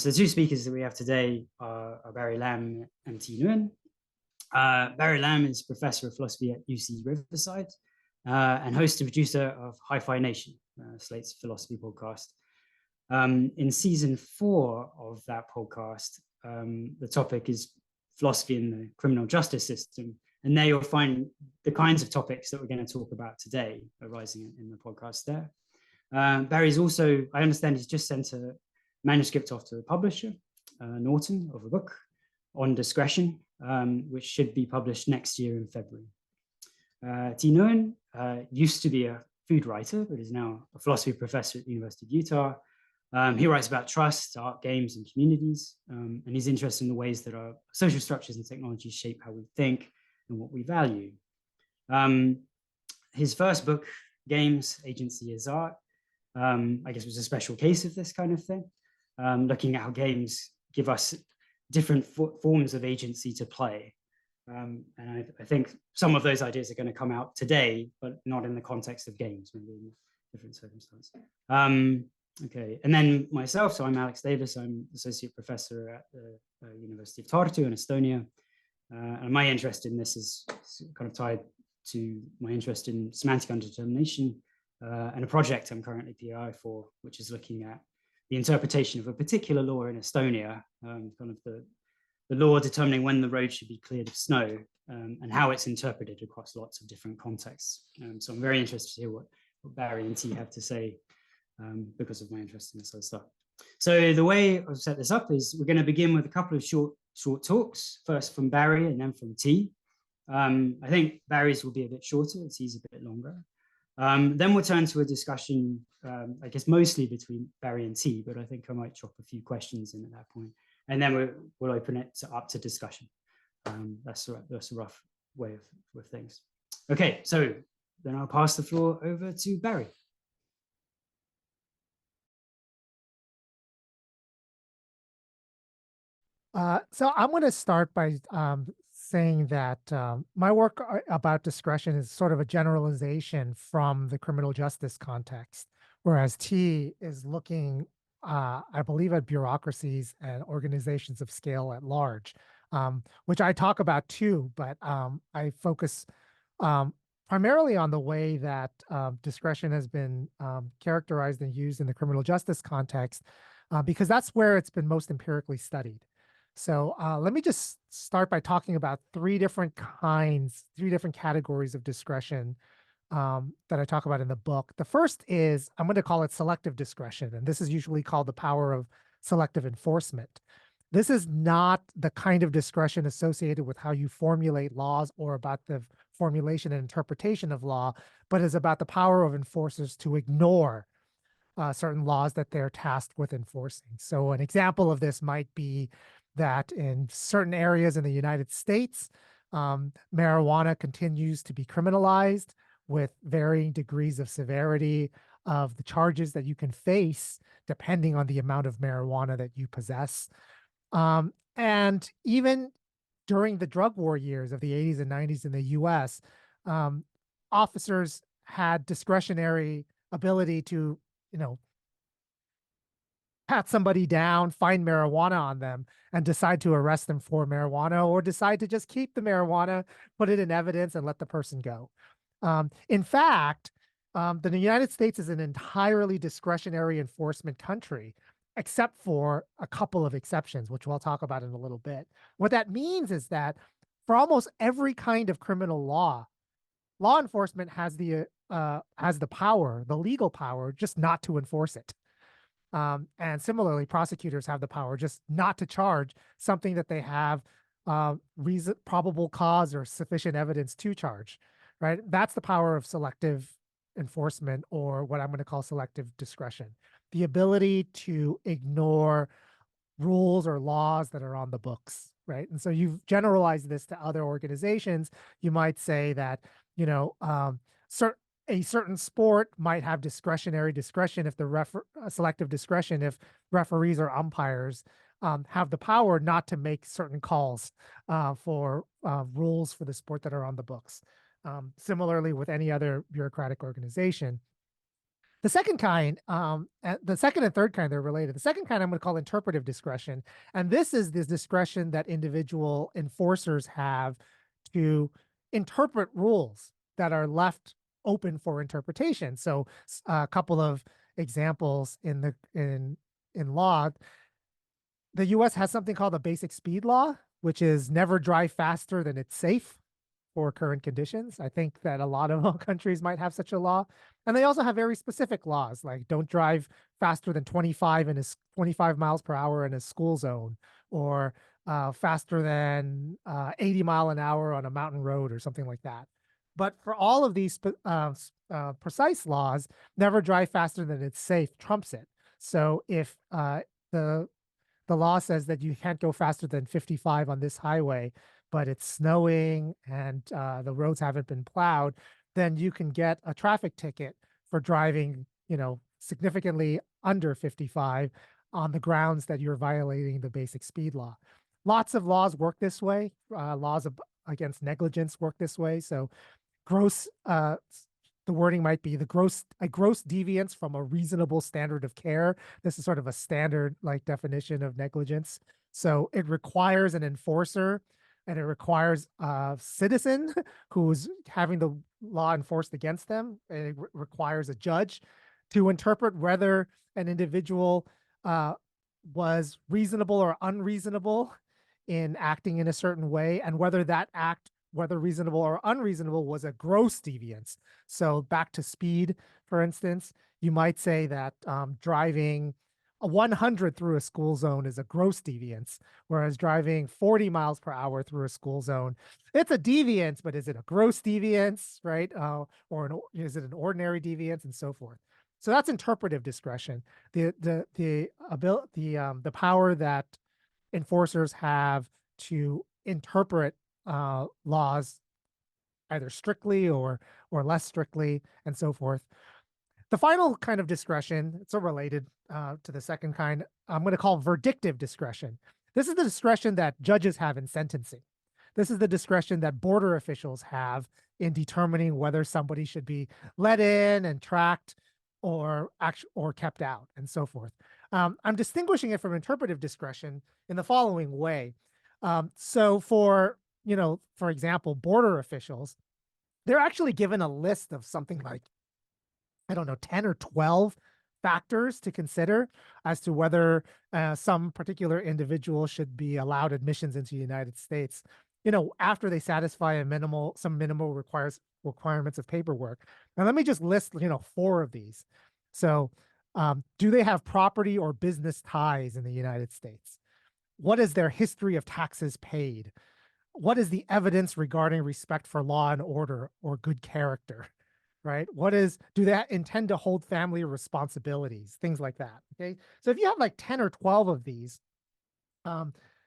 So the two speakers that we have today are Barry Lam and T. Nguyen. Barry Lam is professor of philosophy at UC Riverside and host and producer of Hi-Fi Nation, Slate's philosophy podcast. In season 4 of that podcast, the topic is philosophy in the criminal justice system. And there you'll find the kinds of topics that we're going to talk about today arising in the podcast there. Barry's also, I understand he's just sent a manuscript off to the publisher, Norton, of a book on discretion, which should be published next year in February. T. Nguyen used to be a food writer, but is now a philosophy professor at the University of Utah. He writes about trust, art, games, and communities, and he's interested in the ways that our social structures and technologies shape how we think and what we value. His first book, Games, Agency as Art, I guess was a special case of this kind of thing, looking at how games give us different forms of agency to play. And I think some of those ideas are going to come out today, but not in the context of games, maybe in different circumstances. Okay, and then myself, so I'm Alex Davies, I'm associate professor at the University of Tartu in Estonia. And my interest in this is kind of tied to my interest in semantic underdetermination and a project I'm currently PI for, which is looking at the interpretation of a particular law in Estonia, kind of the law determining when the road should be cleared of snow and how it's interpreted across lots of different contexts. So I'm very interested to hear what Barry and T have to say because of my interest in this sort of stuff. So the way I've set this up is we're going to begin with a couple of short talks, first from Barry and then from T. I think Barry's will be a bit shorter, T's a bit longer. Then we'll turn to a discussion, I guess mostly between Barry and T, but I think I might chop a few questions in at that point. And then we'll open it up to discussion. That's a rough way of things. Okay, so then I'll pass the floor over to Barry. So I'm going to start by saying that my work about discretion is sort of a generalization from the criminal justice context, whereas T is looking, I believe, at bureaucracies and organizations of scale at large, which I talk about too, but I focus primarily on the way that discretion has been characterized and used in the criminal justice context, because that's where it's been most empirically studied. So let me just start by talking about three different categories of discretion that I talk about in the book. The first is, I'm going to call it selective discretion, and this is usually called the power of selective enforcement. This is not the kind of discretion associated with how you formulate laws or about the formulation and interpretation of law, but is about the power of enforcers to ignore certain laws that they're tasked with enforcing. So an example of this might be that in certain areas in the United States, marijuana continues to be criminalized with varying degrees of severity of the charges that you can face depending on the amount of marijuana that you possess. And even during the drug war years of the 80s and 90s in the US, officers had discretionary ability to, pat somebody down, find marijuana on them, and decide to arrest them for marijuana, or decide to just keep the marijuana, put it in evidence, and let the person go. In fact, the United States is an entirely discretionary enforcement country, except for a couple of exceptions, which we'll talk about in a little bit. What that means is that for almost every kind of criminal law enforcement has the power, the legal power, just not to enforce it. And similarly, prosecutors have the power just not to charge something that they have probable cause or sufficient evidence to charge, right? That's the power of selective enforcement, or what I'm going to call selective discretion, the ability to ignore rules or laws that are on the books, right? And so you've generalized this to other organizations. You might say that, a certain sport might have discretionary discretion if selective discretion if referees or umpires have the power not to make certain calls for rules for the sport that are on the books. Similarly, with any other bureaucratic organization. The second kind, the second and third kind, they're related. The second kind I'm going to call interpretive discretion. And this is this discretion that individual enforcers have to interpret rules that are left open for interpretation. So a couple of examples in law. The US has something called the basic speed law, which is never drive faster than it's safe for current conditions. I think that a lot of countries might have such a law. And they also have very specific laws, like don't drive faster than 25 miles per hour in a school zone, or faster than 80 mile an hour on a mountain road or something like that. But for all of these precise laws, never drive faster than it's safe trumps it. So if the the law says that you can't go faster than 55 on this highway, but it's snowing and the roads haven't been plowed, then you can get a traffic ticket for driving, significantly under 55 on the grounds that you're violating the basic speed law. Lots of laws work this way. Laws against negligence work this way. So gross the wording might be a gross deviance from a reasonable standard of care. This is sort of a standard like definition of negligence. So it requires an enforcer, and it requires a citizen who's having the law enforced against them. And it requires a judge to interpret whether an individual was reasonable or unreasonable in acting in a certain way, and whether that act, whether reasonable or unreasonable, was a gross deviance. So back to speed, for instance, you might say that driving a 100 through a school zone is a gross deviance, whereas driving 40 miles per hour through a school zone, it's a deviance, but is it a gross deviance, right? Is it an ordinary deviance, and so forth. So that's interpretive discretion. The power that enforcers have to interpret laws either strictly or less strictly, and so forth. The final kind of discretion, it's related to the second kind, I'm going to call verdictive discretion. This is the discretion that judges have in sentencing. This is the discretion that border officials have in determining whether somebody should be let in and tracked or kept out, and so forth. I'm distinguishing it from interpretive discretion in the following way. So for example, border officials, they're actually given a list of something like, I don't know, 10 or 12 factors to consider as to whether some particular individual should be allowed admissions into the United States, after they satisfy some minimal requirements of paperwork. Now, let me just list, 4 of these. So, do they have property or business ties in the United States? What is their history of taxes paid? What is the evidence regarding respect for law and order or good character, right? Do they intend to hold family responsibilities, things like that, okay? So if you have like 10 or 12 of these,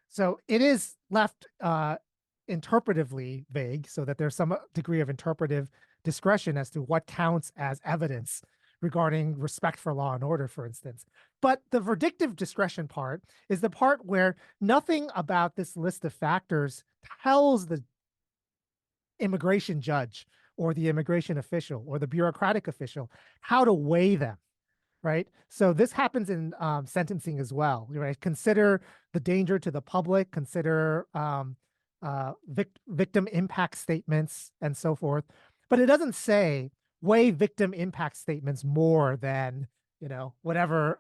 so it is left interpretively vague, so that there's some degree of interpretive discretion as to what counts as evidence regarding respect for law and order, for instance. But the verdictive discretion part is the part where nothing about this list of factors tells the immigration judge or the immigration official or the bureaucratic official how to weigh them, right? So this happens in sentencing as well, right? Consider the danger to the public, consider victim impact statements, and so forth. But it doesn't say weigh victim impact statements more than, whatever,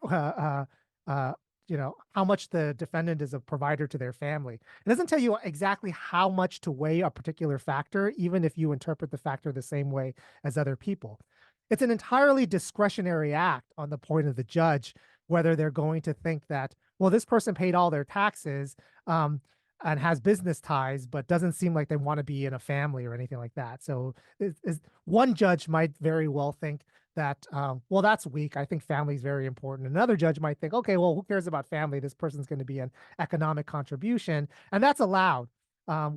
how much the defendant is a provider to their family. It doesn't tell you exactly how much to weigh a particular factor, even if you interpret the factor the same way as other people. It's an entirely discretionary act on the point of the judge, whether they're going to think that, well, this person paid all their taxes and has business ties, but doesn't seem like they want to be in a family or anything like that. So one judge might very well think that, well, that's weak. I think family is very important. Another judge might think, okay, well, who cares about family? This person's going to be an economic contribution. And that's allowed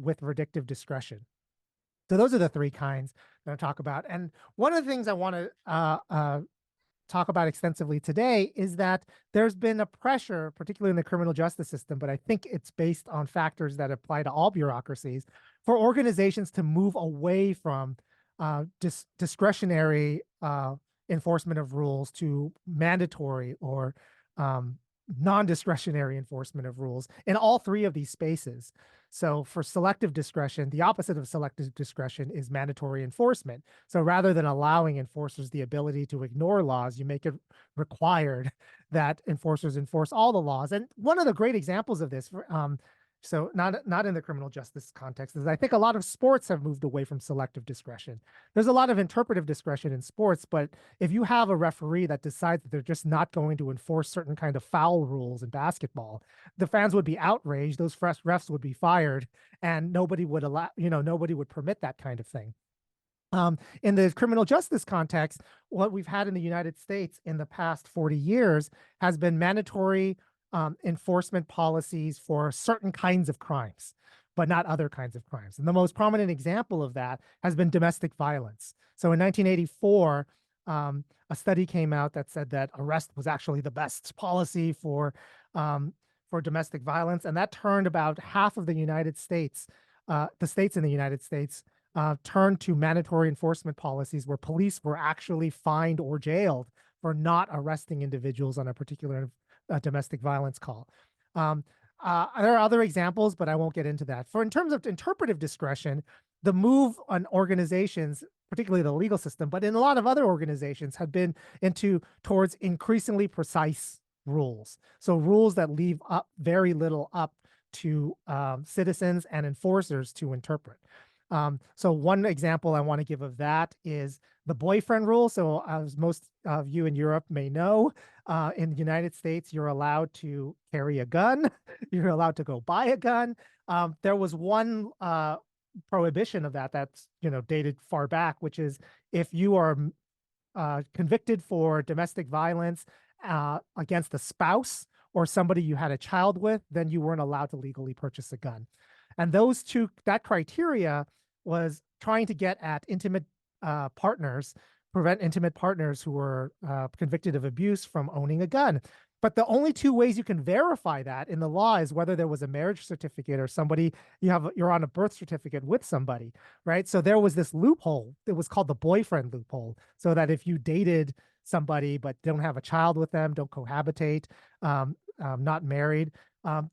with verdictive discretion. So those are the 3 kinds that I talk about. And one of the things I want to talk about extensively today is that there's been a pressure, particularly in the criminal justice system, but I think it's based on factors that apply to all bureaucracies, for organizations to move away from discretionary enforcement of rules to mandatory or non-discretionary enforcement of rules in all three of these spaces. So for selective discretion, the opposite of selective discretion is mandatory enforcement. So rather than allowing enforcers the ability to ignore laws, you make it required that enforcers enforce all the laws. And one of the great examples of this, so not in the criminal justice context, is I think a lot of sports have moved away from selective discretion. There's a lot of interpretive discretion in sports, but if you have a referee that decides that they're just not going to enforce certain kind of foul rules in basketball, the fans would be outraged, those refs would be fired, and nobody would allow, nobody would permit that kind of thing. In the criminal justice context, what we've had in the United States in the past 40 years has been mandatory enforcement policies for certain kinds of crimes, but not other kinds of crimes. And the most prominent example of that has been domestic violence. So in 1984, a study came out that said that arrest was actually the best policy for domestic violence, and that turned about half of the United States, the states in the United States, turned to mandatory enforcement policies where police were actually fined or jailed for not arresting individuals on a particular domestic violence call. There are other examples, but I won't get into that. In terms of interpretive discretion, the move on organizations, particularly the legal system, but in a lot of other organizations, have been towards increasingly precise rules. So rules that leave up very little up to citizens and enforcers to interpret. So one example I want to give of that is the boyfriend rule. So as most of you in Europe may know, in the United States, you're allowed to carry a gun. You're allowed to go buy a gun. There was one prohibition of that that's dated far back, which is if you are convicted for domestic violence against a spouse or somebody you had a child with, then you weren't allowed to legally purchase a gun. And that criteria was trying to get at intimate partners, prevent intimate partners who were convicted of abuse from owning a gun. But the only two ways you can verify that in the law is whether there was a marriage certificate or you're on a birth certificate with somebody, right? So there was this loophole. It was called the boyfriend loophole. So that if you dated somebody but don't have a child with them, don't cohabitate, not married,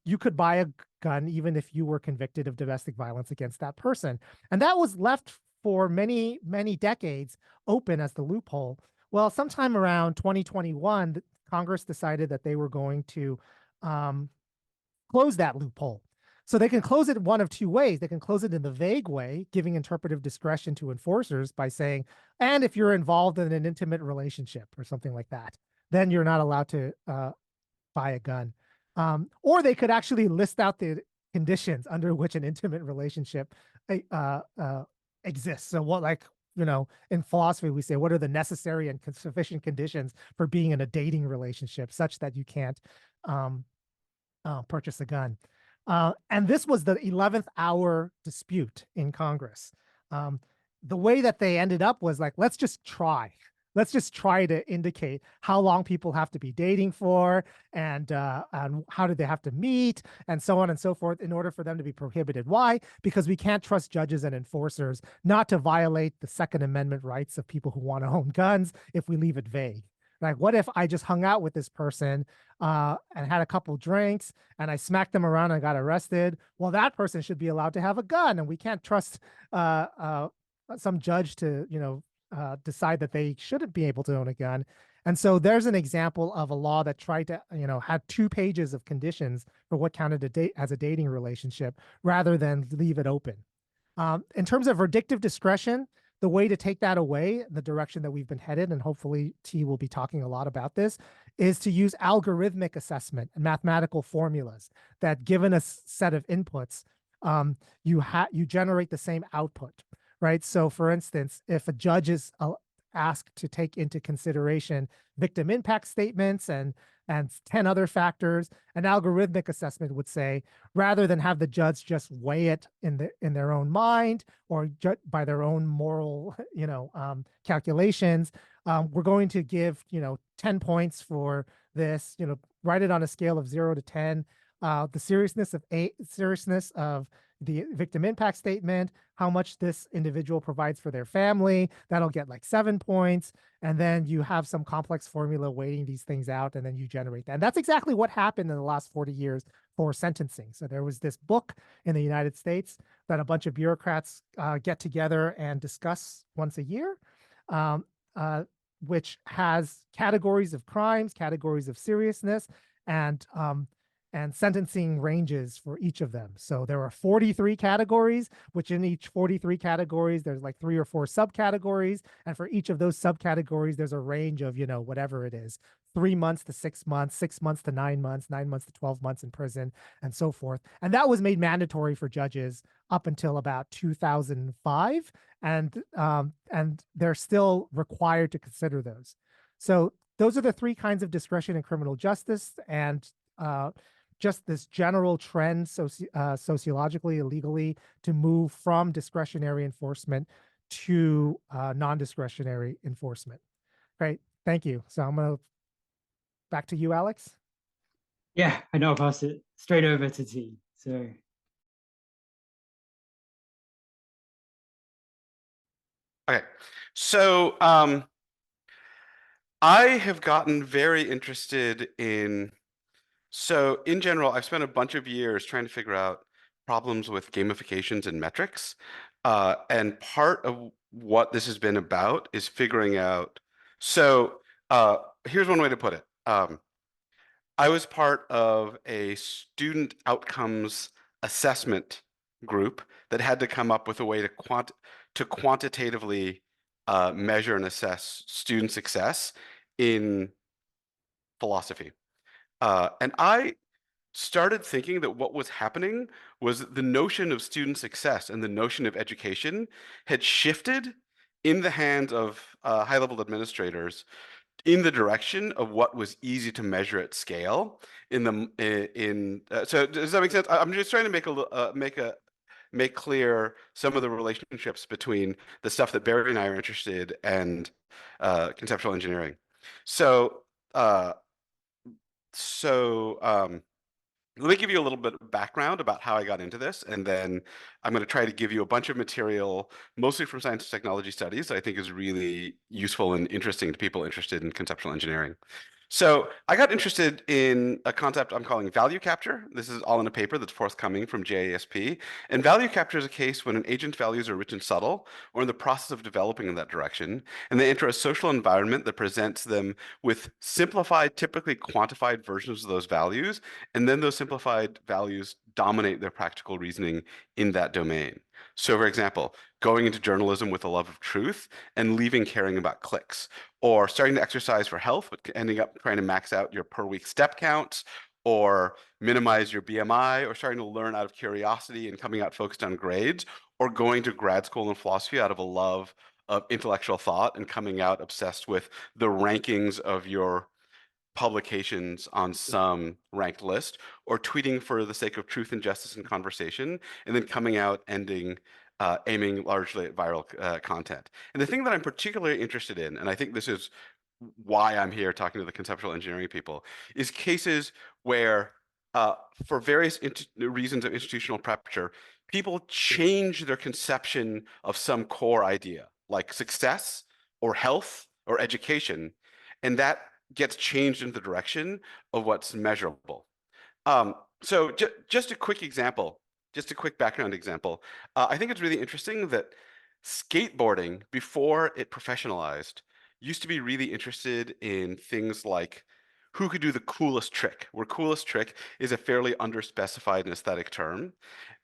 you could buy a gun even if you were convicted of domestic violence against that person. And that was left for many, many decades open as the loophole. Well, sometime around 2021, Congress decided that they were going to close that loophole. So they can close it one of two ways. They can close it in the vague way, giving interpretive discretion to enforcers by saying, and if you're involved in an intimate relationship or something like that, then you're not allowed to buy a gun. Or they could actually list out the conditions under which an intimate relationship exists. So in philosophy, we say, what are the necessary and sufficient conditions for being in a dating relationship such that you can't purchase a gun? And this was the 11th hour dispute in Congress. The way that they ended up was like, let's just try. Let's just try to indicate how long people have to be dating for and how do they have to meet and so on and so forth in order for them to be prohibited. Why? Because we can't trust judges and enforcers not to violate the Second Amendment rights of people who want to own guns if we leave it vague. Like, what if I just hung out with this person and had a couple drinks and I smacked them around and got arrested? Well, that person should be allowed to have a gun, and we can't trust some judge to, decide that they shouldn't be able to own a gun. And so there's an example of a law that tried to, had 2 pages of conditions for what counted as a dating relationship rather than leave it open. In terms of verdictive discretion, the way to take that away, the direction that we've been headed, and hopefully T will be talking a lot about this, is to use algorithmic assessment and mathematical formulas that, given a set of inputs, you generate the same output. Right. So, for instance, if a judge is asked to take into consideration victim impact statements and 10 other factors, an algorithmic assessment would say, rather than have the judge just weigh it in their own mind or by their own moral, calculations, we're going to give 10 points for this. Write it on a scale of 0 to 10. The seriousness of the victim impact statement, how much this individual provides for their family. That'll get like 7 points. And then you have some complex formula weighting these things out, and then you generate that. And that's exactly what happened in the last 40 years for sentencing. So there was this book in the United States that a bunch of bureaucrats get together and discuss once a year, um, which has categories of crimes, categories of seriousness, and sentencing ranges for each of them. So there are 43 categories, which in each 43 categories, there's like 3 or 4 subcategories. And for each of those subcategories, there's a range of, whatever it is, 3 months to 6 months, 6 months to 9 months, 9 months to 12 months in prison, and so forth. And that was made mandatory for judges up until about 2005. And they're still required to consider those. So those are the 3 kinds of discretion in criminal justice. And just this general trend sociologically and legally to move from discretionary enforcement to non-discretionary enforcement. Great, thank you. So I'm gonna back to you, Alex. Yeah, I know I'll pass it straight over to T. So okay, so I have gotten very interested in, so in general, I've spent a bunch of years trying to figure out problems with gamifications and metrics. And part of what this has been about is figuring out, so here's one way to put it. I was part of a student outcomes assessment group that had to come up with a way to quantitatively measure and assess student success in philosophy. And I started thinking that what was happening was the notion of student success and the notion of education had shifted in the hands of high-level administrators in the direction of what was easy to measure at scale. So does that make sense? I'm just trying to make clear some of the relationships between the stuff that Barry and I are interested and conceptual engineering. So let me give you a little bit of background about how I got into this, and then I'm going to try to give you a bunch of material, mostly from science and technology studies, that I think is really useful and interesting to people interested in conceptual engineering. So I got interested in a concept I'm calling value capture. This is all in a paper that's forthcoming from JASP. And value capture is a case when an agent's values are rich and subtle, or in the process of developing in that direction, and they enter a social environment that presents them with simplified, typically quantified versions of those values, and then those simplified values dominate their practical reasoning in that domain. So for example, going into journalism with a love of truth and leaving caring about clicks, or starting to exercise for health, but ending up trying to max out your per week step counts, or minimize your BMI, or starting to learn out of curiosity and coming out focused on grades, or going to grad school in philosophy out of a love of intellectual thought and coming out obsessed with the rankings of your publications on some ranked list, or tweeting for the sake of truth and justice and conversation, and then coming out aiming largely at viral content. And the thing that I'm particularly interested in, and I think this is why I'm here talking to the conceptual engineering people, is cases where, for various reasons of institutional pressure, people change their conception of some core idea, like success or health or education, and that gets changed into the direction of what's measurable. So just a quick example, just a quick background example. I think it's really interesting that skateboarding, before it professionalized, used to be really interested in things like who could do the coolest trick, where coolest trick is a fairly underspecified and aesthetic term.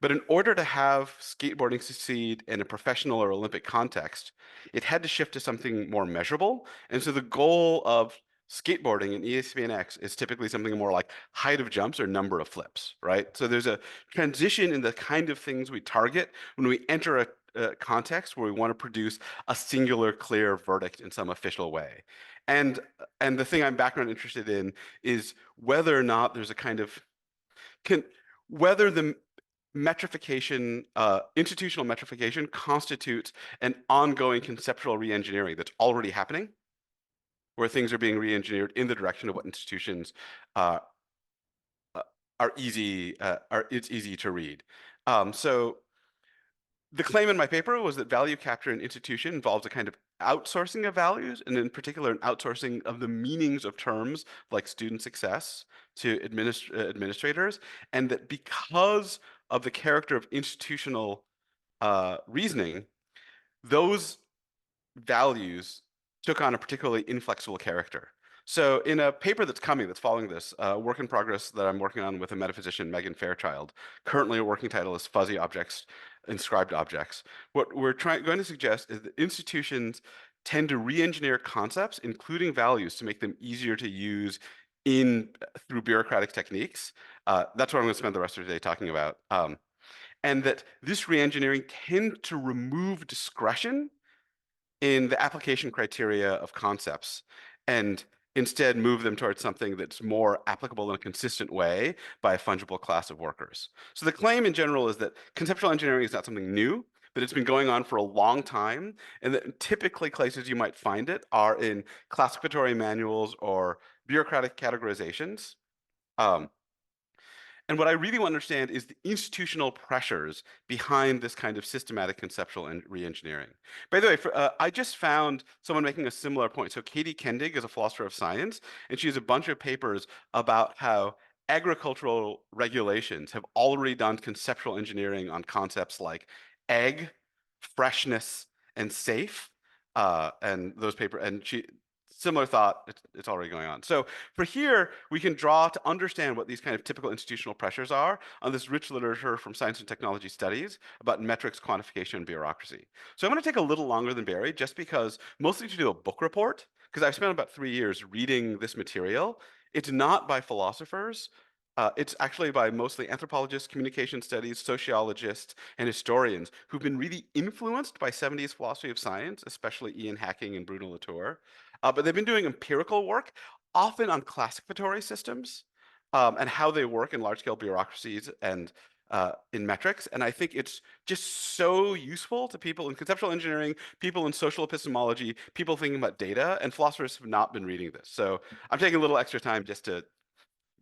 But in order to have skateboarding succeed in a professional or Olympic context, it had to shift to something more measurable. And so the goal of skateboarding in ESPNX is typically something more like height of jumps or number of flips, right? So there's a transition in the kind of things we target when we enter a context where we want to produce a singular, clear verdict in some official way. And the thing I'm background interested in is whether or not there's a kind of whether the metrification, institutional metrification constitutes an ongoing conceptual reengineering that's already happening, where things are being re-engineered in the direction of what institutions are easy, it's easy to read. So the claim in my paper was that value capture in institution involves a kind of outsourcing of values, and in particular, an outsourcing of the meanings of terms like student success to administrators, and that because of the character of institutional reasoning, those values took on a particularly inflexible character. So in a paper that's coming, that's following this, work in progress that I'm working on with a metaphysician, Megan Fairchild, currently a working title is Fuzzy Objects, Inscribed Objects. What we're going to suggest is that institutions tend to re-engineer concepts, including values, to make them easier to use through bureaucratic techniques. That's what I'm going to spend the rest of the day talking about. And that this re-engineering tends to remove discretion in the application criteria of concepts and instead move them towards something that's more applicable in a consistent way by a fungible class of workers. So the claim in general is that conceptual engineering is not something new, but it's been going on for a long time, and that typically places you might find it are in classificatory manuals or bureaucratic categorizations. And what I really want to understand is the institutional pressures behind this kind of systematic conceptual re-engineering. By the way, I just found someone making a similar point. So Katie Kendig is a philosopher of science, and she has a bunch of papers about how agricultural regulations have already done conceptual engineering on concepts like egg, freshness, and safe. And those papers, and similar thought, it's already going on. So for here, we can draw to understand what these kind of typical institutional pressures are on this rich literature from science and technology studies about metrics, quantification, and bureaucracy. So I'm going to take a little longer than Barry, just because, mostly to do a book report, because I've spent about 3 years reading this material. It's not by philosophers. It's actually by mostly anthropologists, communication studies, sociologists, and historians who've been really influenced by 70s philosophy of science, especially Ian Hacking and Bruno Latour. But they've been doing empirical work, often on classificatory systems and how they work in large-scale bureaucracies and in metrics. And I think it's just so useful to people in conceptual engineering, people in social epistemology, people thinking about data, and philosophers have not been reading this. So I'm taking a little extra time just to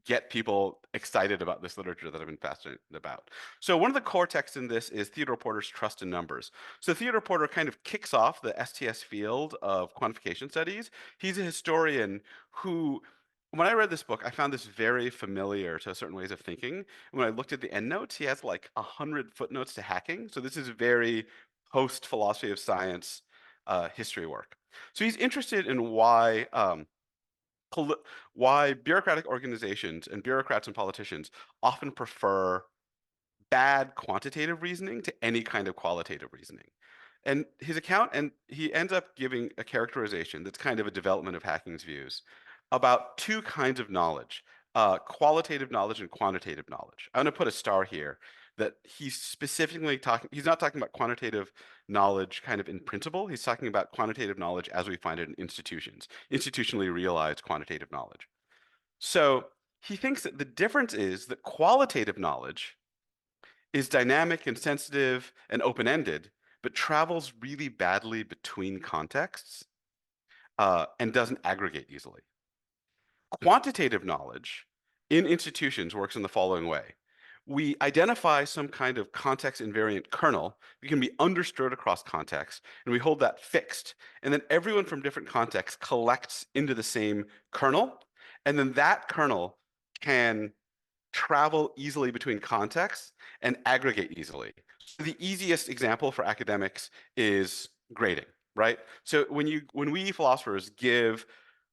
get people excited about this literature that I've been fascinated about. So one of the core texts in this is Theodore Porter's Trust in Numbers. So Theodore Porter kind of kicks off the STS field of quantification studies. He's a historian who, when I read this book, I found this very familiar to certain ways of thinking. When I looked at the endnotes, he has like 100 footnotes to hacking. So this is very post-philosophy of science history work. So he's interested in why bureaucratic organizations and bureaucrats and politicians often prefer bad quantitative reasoning to any kind of qualitative reasoning. And his account, and he ends up giving a characterization that's kind of a development of Hacking's views about two kinds of knowledge, qualitative knowledge and quantitative knowledge. I'm going to put a star here that he's specifically he's not talking about quantitative knowledge kind of in principle. He's talking about quantitative knowledge as we find it in institutions, institutionally realized quantitative knowledge. So he thinks that the difference is that qualitative knowledge is dynamic and sensitive and open-ended, but travels really badly between contexts and doesn't aggregate easily. Quantitative knowledge in institutions works in the following way. We identify some kind of context invariant kernel that can be understood across contexts, and we hold that fixed. And then everyone from different contexts collects into the same kernel, and then that kernel can travel easily between contexts and aggregate easily. So the easiest example for academics is grading, right? So when we philosophers give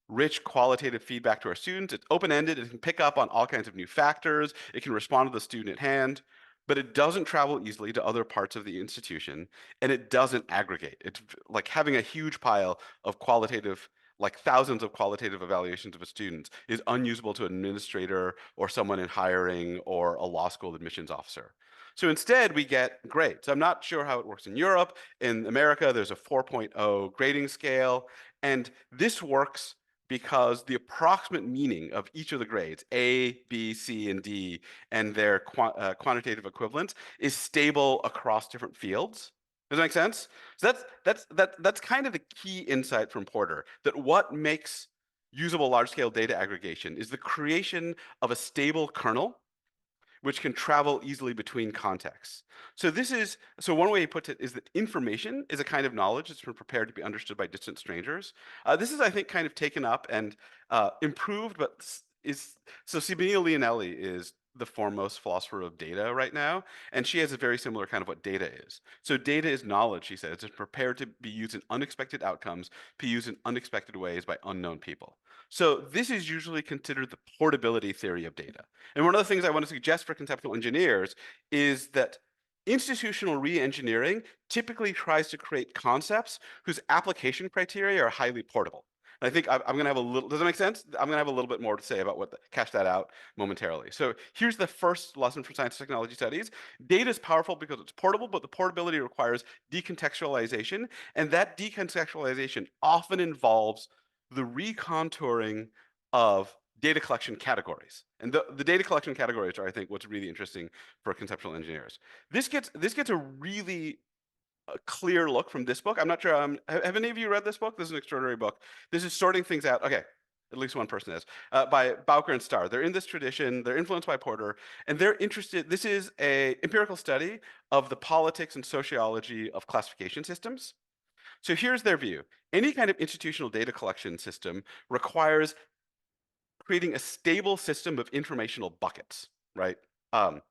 rich qualitative feedback to our students, it's open-ended, it can pick up on all kinds of new factors, it can respond to the student at hand, but it doesn't travel easily to other parts of the institution, and it doesn't aggregate. It's like having a huge pile of qualitative, like thousands of qualitative evaluations of a student is unusable to an administrator or someone in hiring or a law school admissions officer. So instead, we get grades. I'm not sure how it works in Europe. In America, there's a 4.0 grading scale, and this works because the approximate meaning of each of the grades, A, B, C, and D, and their quantitative equivalents is stable across different fields. Does that make sense? So that's kind of the key insight from Porter, that what makes usable large-scale data aggregation is the creation of a stable kernel which can travel easily between contexts. So one way he puts it is that information is a kind of knowledge that's been prepared to be understood by distant strangers. This is, I think, kind of taken up and improved, but so Sibylla Leonelli is the foremost philosopher of data right now, and she has a very similar kind of what data is. So data is knowledge, she says. It's prepared to be used in unexpected outcomes, be used in unexpected ways by unknown people. So this is usually considered the portability theory of data. And one of the things I want to suggest for conceptual engineers is that institutional re-engineering typically tries to create concepts whose application criteria are highly portable. And I think I'm going to have a little, does that make sense? I'm going to have a little bit more to say about cash that out momentarily. So here's the first lesson for science and technology studies. Data is powerful because it's portable, but the portability requires decontextualization. And that decontextualization often involves the recontouring of data collection categories. And the data collection categories are, I think, what's really interesting for conceptual engineers. This gets a really clear look from this book. I'm not sure, have any of you read this book? This is an extraordinary book. This is sorting things out. Okay, at least one person has, by Bowker and Starr. They're in this tradition, they're influenced by Porter, and they're interested, this is a empirical study of the politics and sociology of classification systems. So here's their view. Any kind of institutional data collection system requires creating a stable system of informational buckets, right? And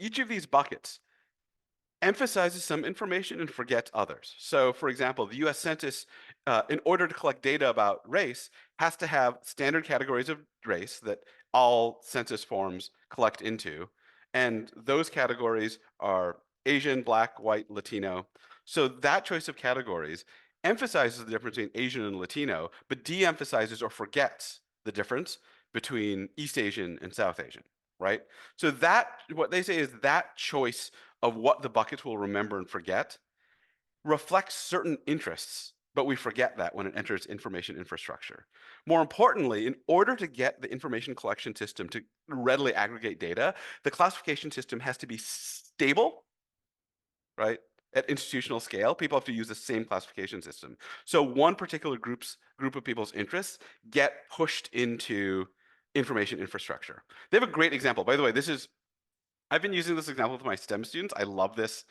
each of these buckets emphasizes some information and forgets others. So for example, the US Census, in order to collect data about race, has to have standard categories of race that all census forms collect into. And those categories are Asian, Black, White, Latino. So that choice of categories emphasizes the difference between Asian and Latino, but de-emphasizes or forgets the difference between East Asian and South Asian, right? So that, what they say is that choice of what the buckets will remember and forget reflects certain interests, but we forget that when it enters information infrastructure. More importantly, in order to get the information collection system to readily aggregate data, the classification system has to be stable, right? At institutional scale, people have to use the same classification system. So one particular group of people's interests get pushed into information infrastructure. They have a great example. By the way, I've been using this example with my STEM students. I love this.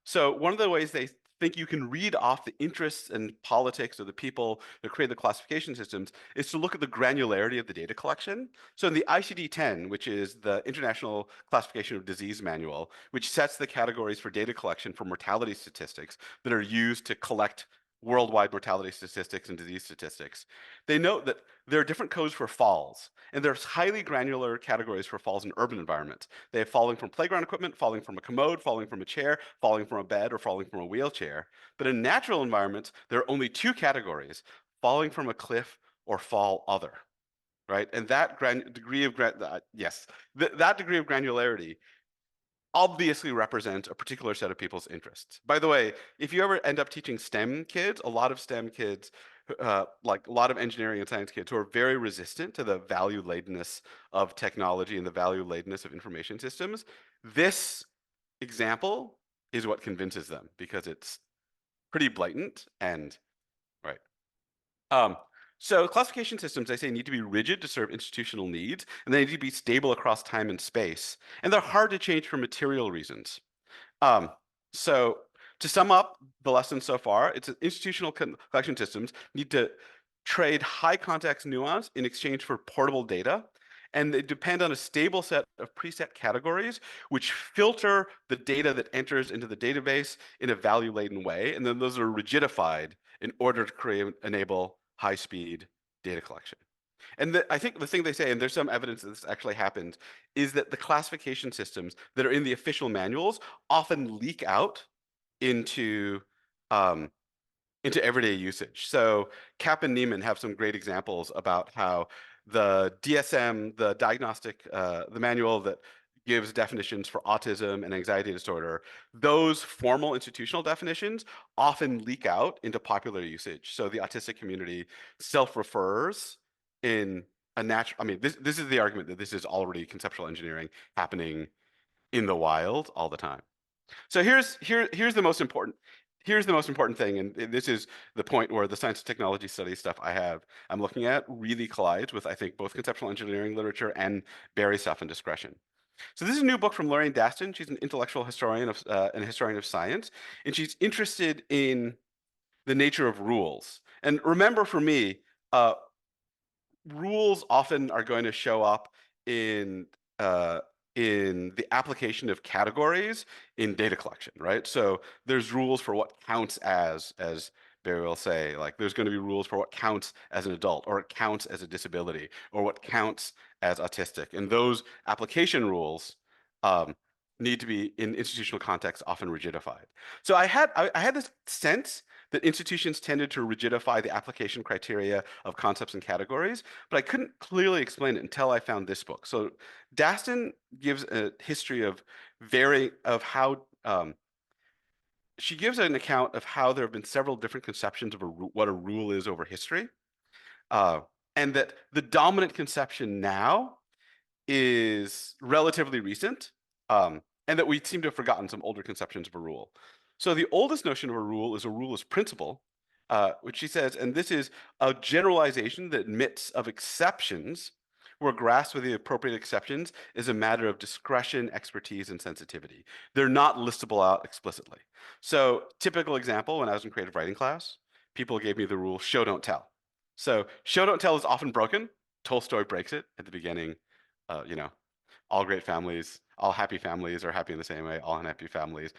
So one of the ways they think you can read off the interests and politics of the people that create the classification systems is to look at the granularity of the data collection. So in the ICD-10, which is the International Classification of Disease Manual, which sets the categories for data collection for mortality statistics that are used to collect worldwide mortality statistics and disease statistics, they note that there are different codes for falls, and there's highly granular categories for falls in urban environments. They have falling from playground equipment, falling from a commode, falling from a chair, falling from a bed, or falling from a wheelchair. But in natural environments, there are only two categories, falling from a cliff or fall other, right? And that degree of granularity obviously represents a particular set of people's interests. By the way, if you ever end up teaching STEM kids, a lot of STEM kids, like a lot of engineering and science kids who are very resistant to the value ladenness of technology and the value ladenness of information systems, this example is what convinces them because it's pretty blatant and right. So classification systems, they say, need to be rigid to serve institutional needs, and they need to be stable across time and space. And they're hard to change for material reasons. So to sum up the lesson so far, it's institutional collection systems need to trade high context nuance in exchange for portable data. And they depend on a stable set of preset categories, which filter the data that enters into the database in a value-laden way. And then those are rigidified in order to enable high-speed data collection. And I think the thing they say, and there's some evidence that this actually happened, is that the classification systems that are in the official manuals often leak out into everyday usage. So Kapp and Neiman have some great examples about how the DSM, the diagnostic, the manual that gives definitions for autism and anxiety disorder, those formal institutional definitions often leak out into popular usage. So the autistic community self-refers in a natural, I mean, this is the argument that this is already conceptual engineering happening in the wild all the time. So here's the most important thing, and this is the point where the science and technology studies stuff I'm looking at really collides with, I think, both conceptual engineering literature and Barry stuff and Discretion. So this is a new book from Lorraine Daston. She's an intellectual historian and a historian of science, and she's interested in the nature of rules. And remember, for me, rules often are going to show up in uh, in the application of categories in data collection, right? So there's rules for what counts as Barry will say, like there's going to be rules for what counts as an adult, or it counts as a disability, or what counts as autistic, and those application rules um, need to be in institutional context often rigidified. So I had this sense that institutions tended to rigidify the application criteria of concepts and categories, but I couldn't clearly explain it until I found this book. So Daston gives a history of how she gives an account of how there have been several different conceptions of what a rule is over history, uh, and that the dominant conception now is relatively recent, and that we seem to have forgotten some older conceptions of a rule. So the oldest notion of a rule as principle, which she says, and this is a generalization that admits of exceptions, where grasp with the appropriate exceptions is a matter of discretion, expertise, and sensitivity. They're not listable out explicitly. So typical example, when I was in creative writing class, people gave me the rule show, don't tell. So show, don't tell is often broken. Tolstoy breaks it at the beginning. You know, all great families, all happy families are happy in the same way. All unhappy families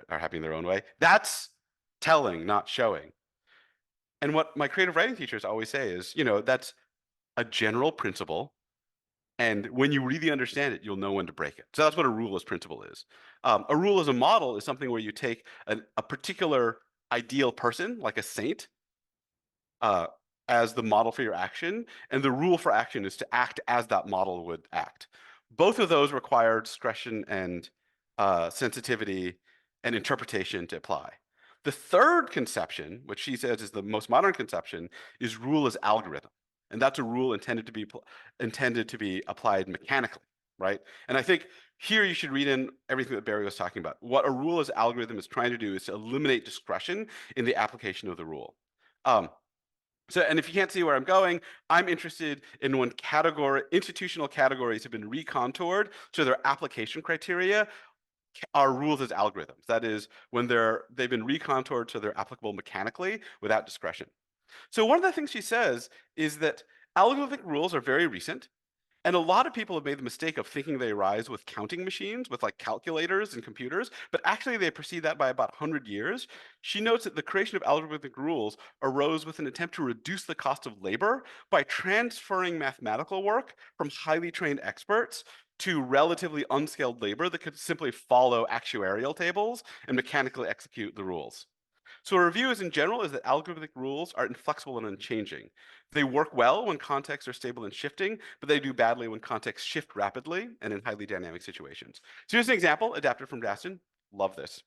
are happy in their own way. That's telling, not showing. And what my creative writing teachers always say is, that's a general principle. And when you really understand it, you'll know when to break it. So that's what a rule as principle is. A rule as a model is something where you take a particular ideal person, like a saint, as the model for your action, and the rule for action is to act as that model would act. Both of those require discretion and sensitivity and interpretation to apply. The third conception, which she says is the most modern conception, is rule as algorithm, and that's a rule intended to be applied mechanically, right? And I think here you should read in everything that Barry was talking about. What a rule as algorithm is trying to do is to eliminate discretion in the application of the rule. And if you can't see where I'm going, I'm interested in when institutional categories have been recontoured so their application criteria are rules as algorithms. That is, when they've been recontoured so they're applicable mechanically without discretion. So one of the things she says is that algorithmic rules are very recent. And a lot of people have made the mistake of thinking they arise with counting machines, with like calculators and computers, but actually they precede that by about 100 years. She notes that the creation of algorithmic rules arose with an attempt to reduce the cost of labor by transferring mathematical work from highly trained experts to relatively unskilled labor that could simply follow actuarial tables and mechanically execute the rules. So a review in general is that algorithmic rules are inflexible and unchanging. They work well when contexts are stable and shifting, but they do badly when contexts shift rapidly and in highly dynamic situations. So here's an example adapted from Daston. Love this.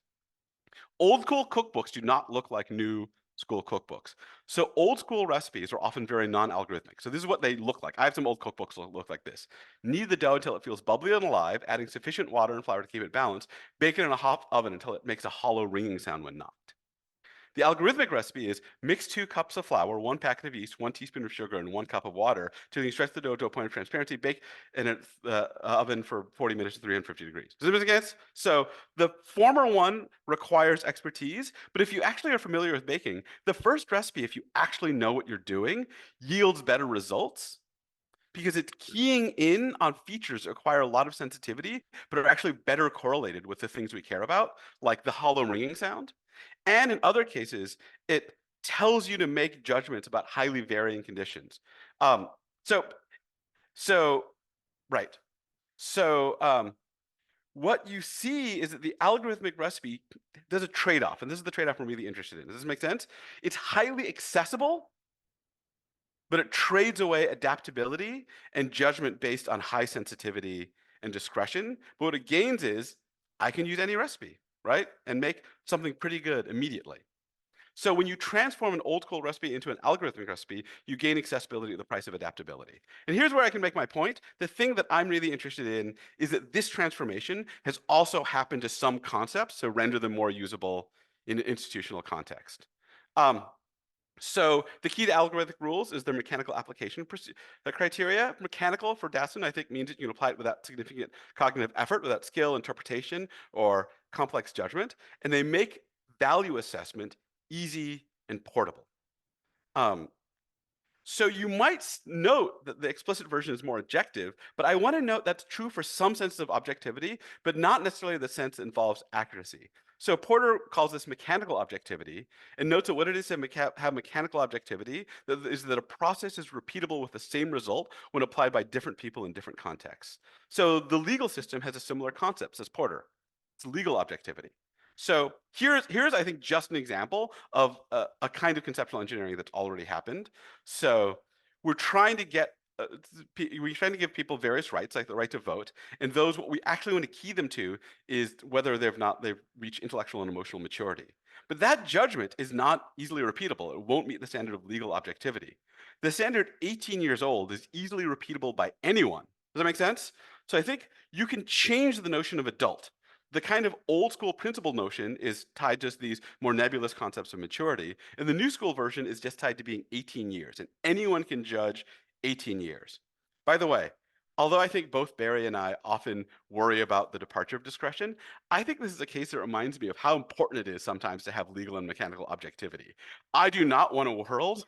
Old school cookbooks do not look like new school cookbooks. So old school recipes are often very non-algorithmic. So this is what they look like. I have some old cookbooks that look like this. Knead the dough until it feels bubbly and alive, adding sufficient water and flour to keep it balanced. Bake it in a hot oven until it makes a hollow ringing sound when knocked. The algorithmic recipe is mix 2 cups of flour, 1 packet of yeast, 1 teaspoon of sugar, and 1 cup of water till you stretch the dough to a point of transparency. Bake in an oven for 40 minutes to 350 degrees. Does it make sense? So the former one requires expertise, but if you actually are familiar with baking, the first recipe, if you actually know what you're doing, yields better results because it's keying in on features that require a lot of sensitivity, but are actually better correlated with the things we care about, like the hollow ringing sound. And in other cases, it tells you to make judgments about highly varying conditions. Right. So what you see is that the algorithmic recipe does a trade-off, and this is the trade-off I'm really interested in. Does this make sense? It's highly accessible, but it trades away adaptability and judgment based on high sensitivity and discretion. But what it gains is I can use any recipe, right? And make something pretty good immediately. So when you transform an old school recipe into an algorithmic recipe, you gain accessibility at the price of adaptability. And here's where I can make my point. The thing that I'm really interested in is that this transformation has also happened to some concepts to render them more usable in an institutional context. So the key to algorithmic rules is their mechanical application criteria. Mechanical for Dasein, I think, means that you can apply it without significant cognitive effort, without skill, interpretation, or complex judgment. And they make value assessment easy and portable. So you might note that the explicit version is more objective, but I want to note that's true for some senses of objectivity, but not necessarily the sense that involves accuracy. So Porter calls this mechanical objectivity and notes that what it is to have mechanical objectivity is that a process is repeatable with the same result when applied by different people in different contexts. So the legal system has a similar concept as Porter. It's legal objectivity. So here's I think, just an example of a kind of conceptual engineering that's already happened. So we're trying to get we're trying to give people various rights, like the right to vote, and those what we actually want to key them to is whether they've reached intellectual and emotional maturity. But that judgment is not easily repeatable. It won't meet the standard of legal objectivity. The standard 18 years old is easily repeatable by anyone. Does that make sense? So I think you can change the notion of adult. The kind of old school principle notion is tied to these more nebulous concepts of maturity, and the new school version is just tied to being 18 years, and anyone can judge 18 years. By the way, although I think both Barry and I often worry about the departure of discretion, I think this is a case that reminds me of how important it is sometimes to have legal and mechanical objectivity. I do not want a world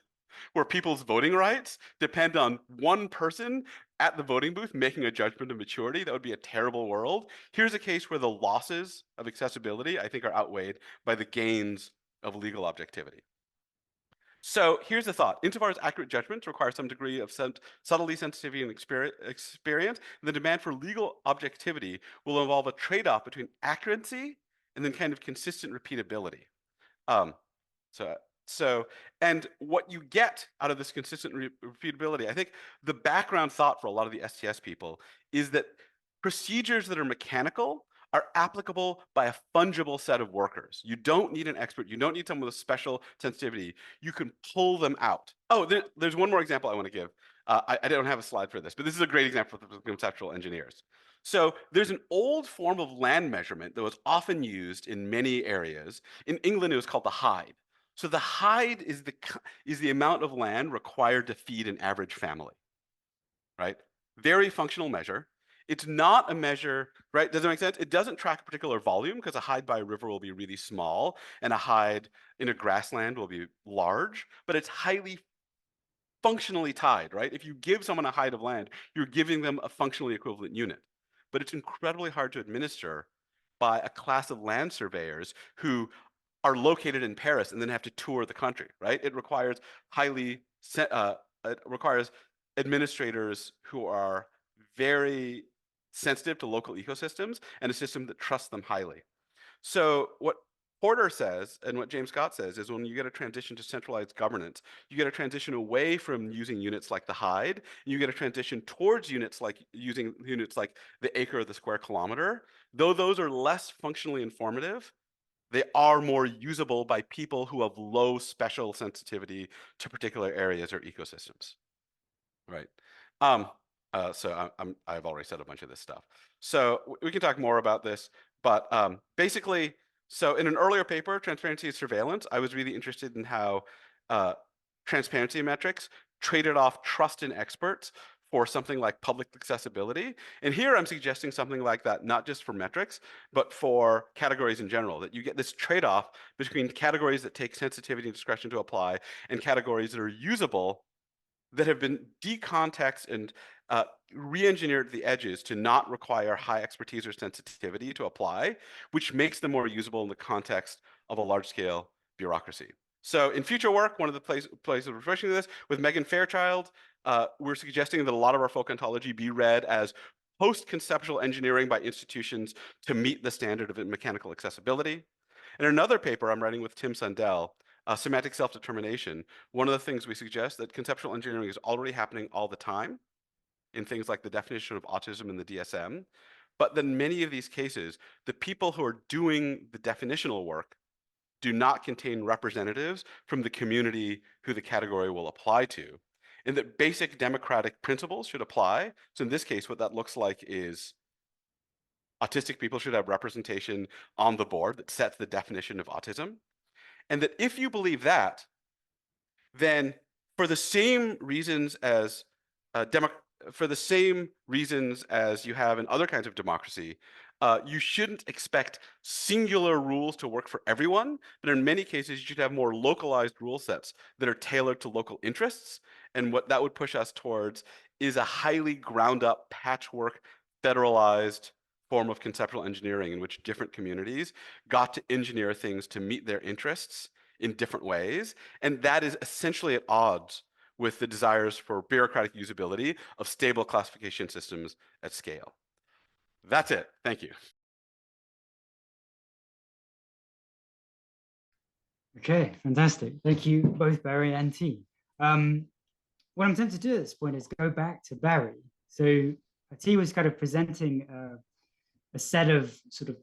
where people's voting rights depend on one person at the voting booth making a judgment of maturity. That would be a terrible world. Here's a case where the losses of accessibility, I think, are outweighed by the gains of legal objectivity. So here's the thought. Insofar as accurate judgments require some degree of subtlety, sensitivity, and experience, the demand for legal objectivity will involve a trade-off between accuracy and then kind of consistent repeatability. And what you get out of this consistent repeatability, I think the background thought for a lot of the STS people is that procedures that are mechanical are applicable by a fungible set of workers. You don't need an expert. You don't need someone with a special sensitivity. You can pull them out. Oh, there's one more example I want to give. I don't have a slide for this, but this is a great example for conceptual engineers. So there's an old form of land measurement that was often used in many areas. In England, it was called the hide. So the hide is the amount of land required to feed an average family, right? Very functional measure. It's not a measure, right? Does that make sense? It doesn't track a particular volume because a hide by a river will be really small and a hide in a grassland will be large, but it's highly functionally tied, right? If you give someone a hide of land, you're giving them a functionally equivalent unit. But it's incredibly hard to administer by a class of land surveyors who are located in Paris and then have to tour the country, right? It requires it requires administrators who are very sensitive to local ecosystems and a system that trusts them highly. So what Porter says and what James Scott says is when you get a transition to centralized governance, you get a transition away from using units like the hide, and you get a transition towards using units like the acre or the square kilometer. Though those are less functionally informative, they are more usable by people who have low special sensitivity to particular areas or ecosystems, right? So I've already said a bunch of this stuff. So we can talk more about this, but basically, so in an earlier paper, Transparency and Surveillance, I was really interested in how transparency metrics traded off trust in experts for something like public accessibility. And here I'm suggesting something like that, not just for metrics, but for categories in general, that you get this trade-off between categories that take sensitivity and discretion to apply and categories that are usable that have been decontext and re-engineered the edges to not require high expertise or sensitivity to apply, which makes them more usable in the context of a large-scale bureaucracy. So in future work, one of the places we're pushing this with Megan Fairchild, we're suggesting that a lot of our folk ontology be read as post-conceptual engineering by institutions to meet the standard of mechanical accessibility. In another paper I'm writing with Tim Sundell, semantic self-determination, one of the things we suggest that conceptual engineering is already happening all the time in things like the definition of autism in the DSM. But then many of these cases, the people who are doing the definitional work do not contain representatives from the community who the category will apply to, and that basic democratic principles should apply. So in this case, what that looks like is autistic people should have representation on the board that sets the definition of autism. And that if you believe that, then for the same reasons as for the same reasons as you have in other kinds of democracy, you shouldn't expect singular rules to work for everyone, but in many cases, you should have more localized rule sets that are tailored to local interests. And what that would push us towards is a highly ground up, patchwork, federalized form of conceptual engineering in which different communities got to engineer things to meet their interests in different ways. And that is essentially at odds with the desires for bureaucratic usability of stable classification systems at scale. That's it. Thank you. Okay, fantastic. Thank you both, Barry and T. What I'm tempted to do at this point is go back to Barry. So T was kind of presenting a set of sort of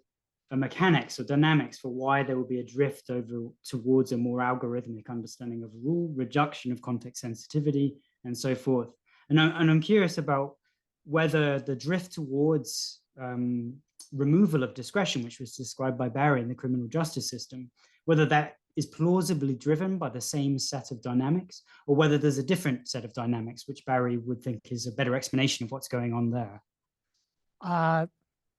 mechanics or dynamics for why there will be a drift over towards a more algorithmic understanding of rule, reduction of context sensitivity, and so forth. And I'm curious about whether the drift towards removal of discretion, which was described by Barry in the criminal justice system, whether that is plausibly driven by the same set of dynamics, or whether there's a different set of dynamics, which Barry would think is a better explanation of what's going on there.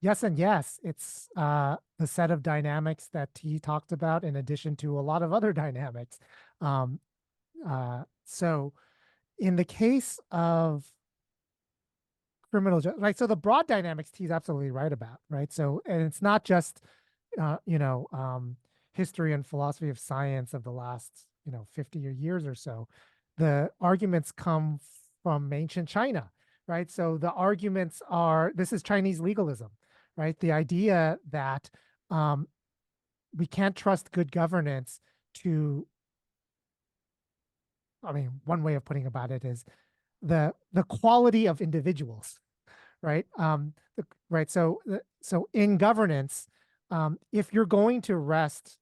Yes and yes. It's the set of dynamics that T talked about in addition to a lot of other dynamics. So in the case of criminal justice, right? So the broad dynamics T is absolutely right about, right? So, and it's not just, history and philosophy of science of the last, 50 years or so. The arguments come from ancient China, right? So the arguments are, this is Chinese legalism, right? The idea that we can't trust good governance to, I mean, one way of putting about it is the quality of individuals, right? Right. So in governance, if you're going to rest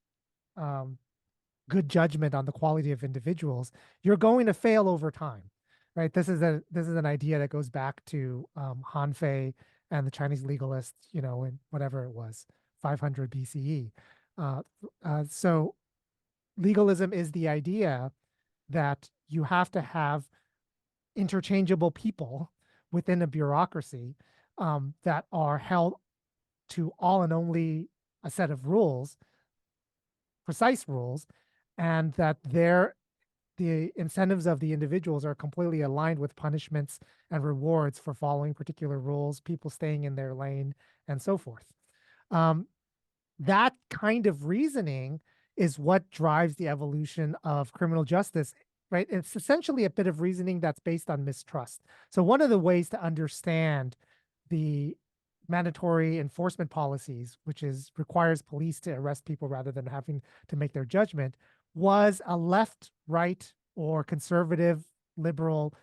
good judgment on the quality of individuals, you're going to fail over time, right? This is an idea that goes back to Han Fei and the Chinese legalists, in whatever it was, 500 BCE. So legalism is the idea that you have to have interchangeable people within a bureaucracy that are held to all and only a set of rules, precise rules, and that the incentives of the individuals are completely aligned with punishments and rewards for following particular rules, people staying in their lane, and so forth. That kind of reasoning is what drives the evolution of criminal justice, right? It's essentially a bit of reasoning that's based on mistrust. So one of the ways to understand the mandatory enforcement policies, which requires police to arrest people rather than having to make their judgment, was a left, right, or conservative, liberal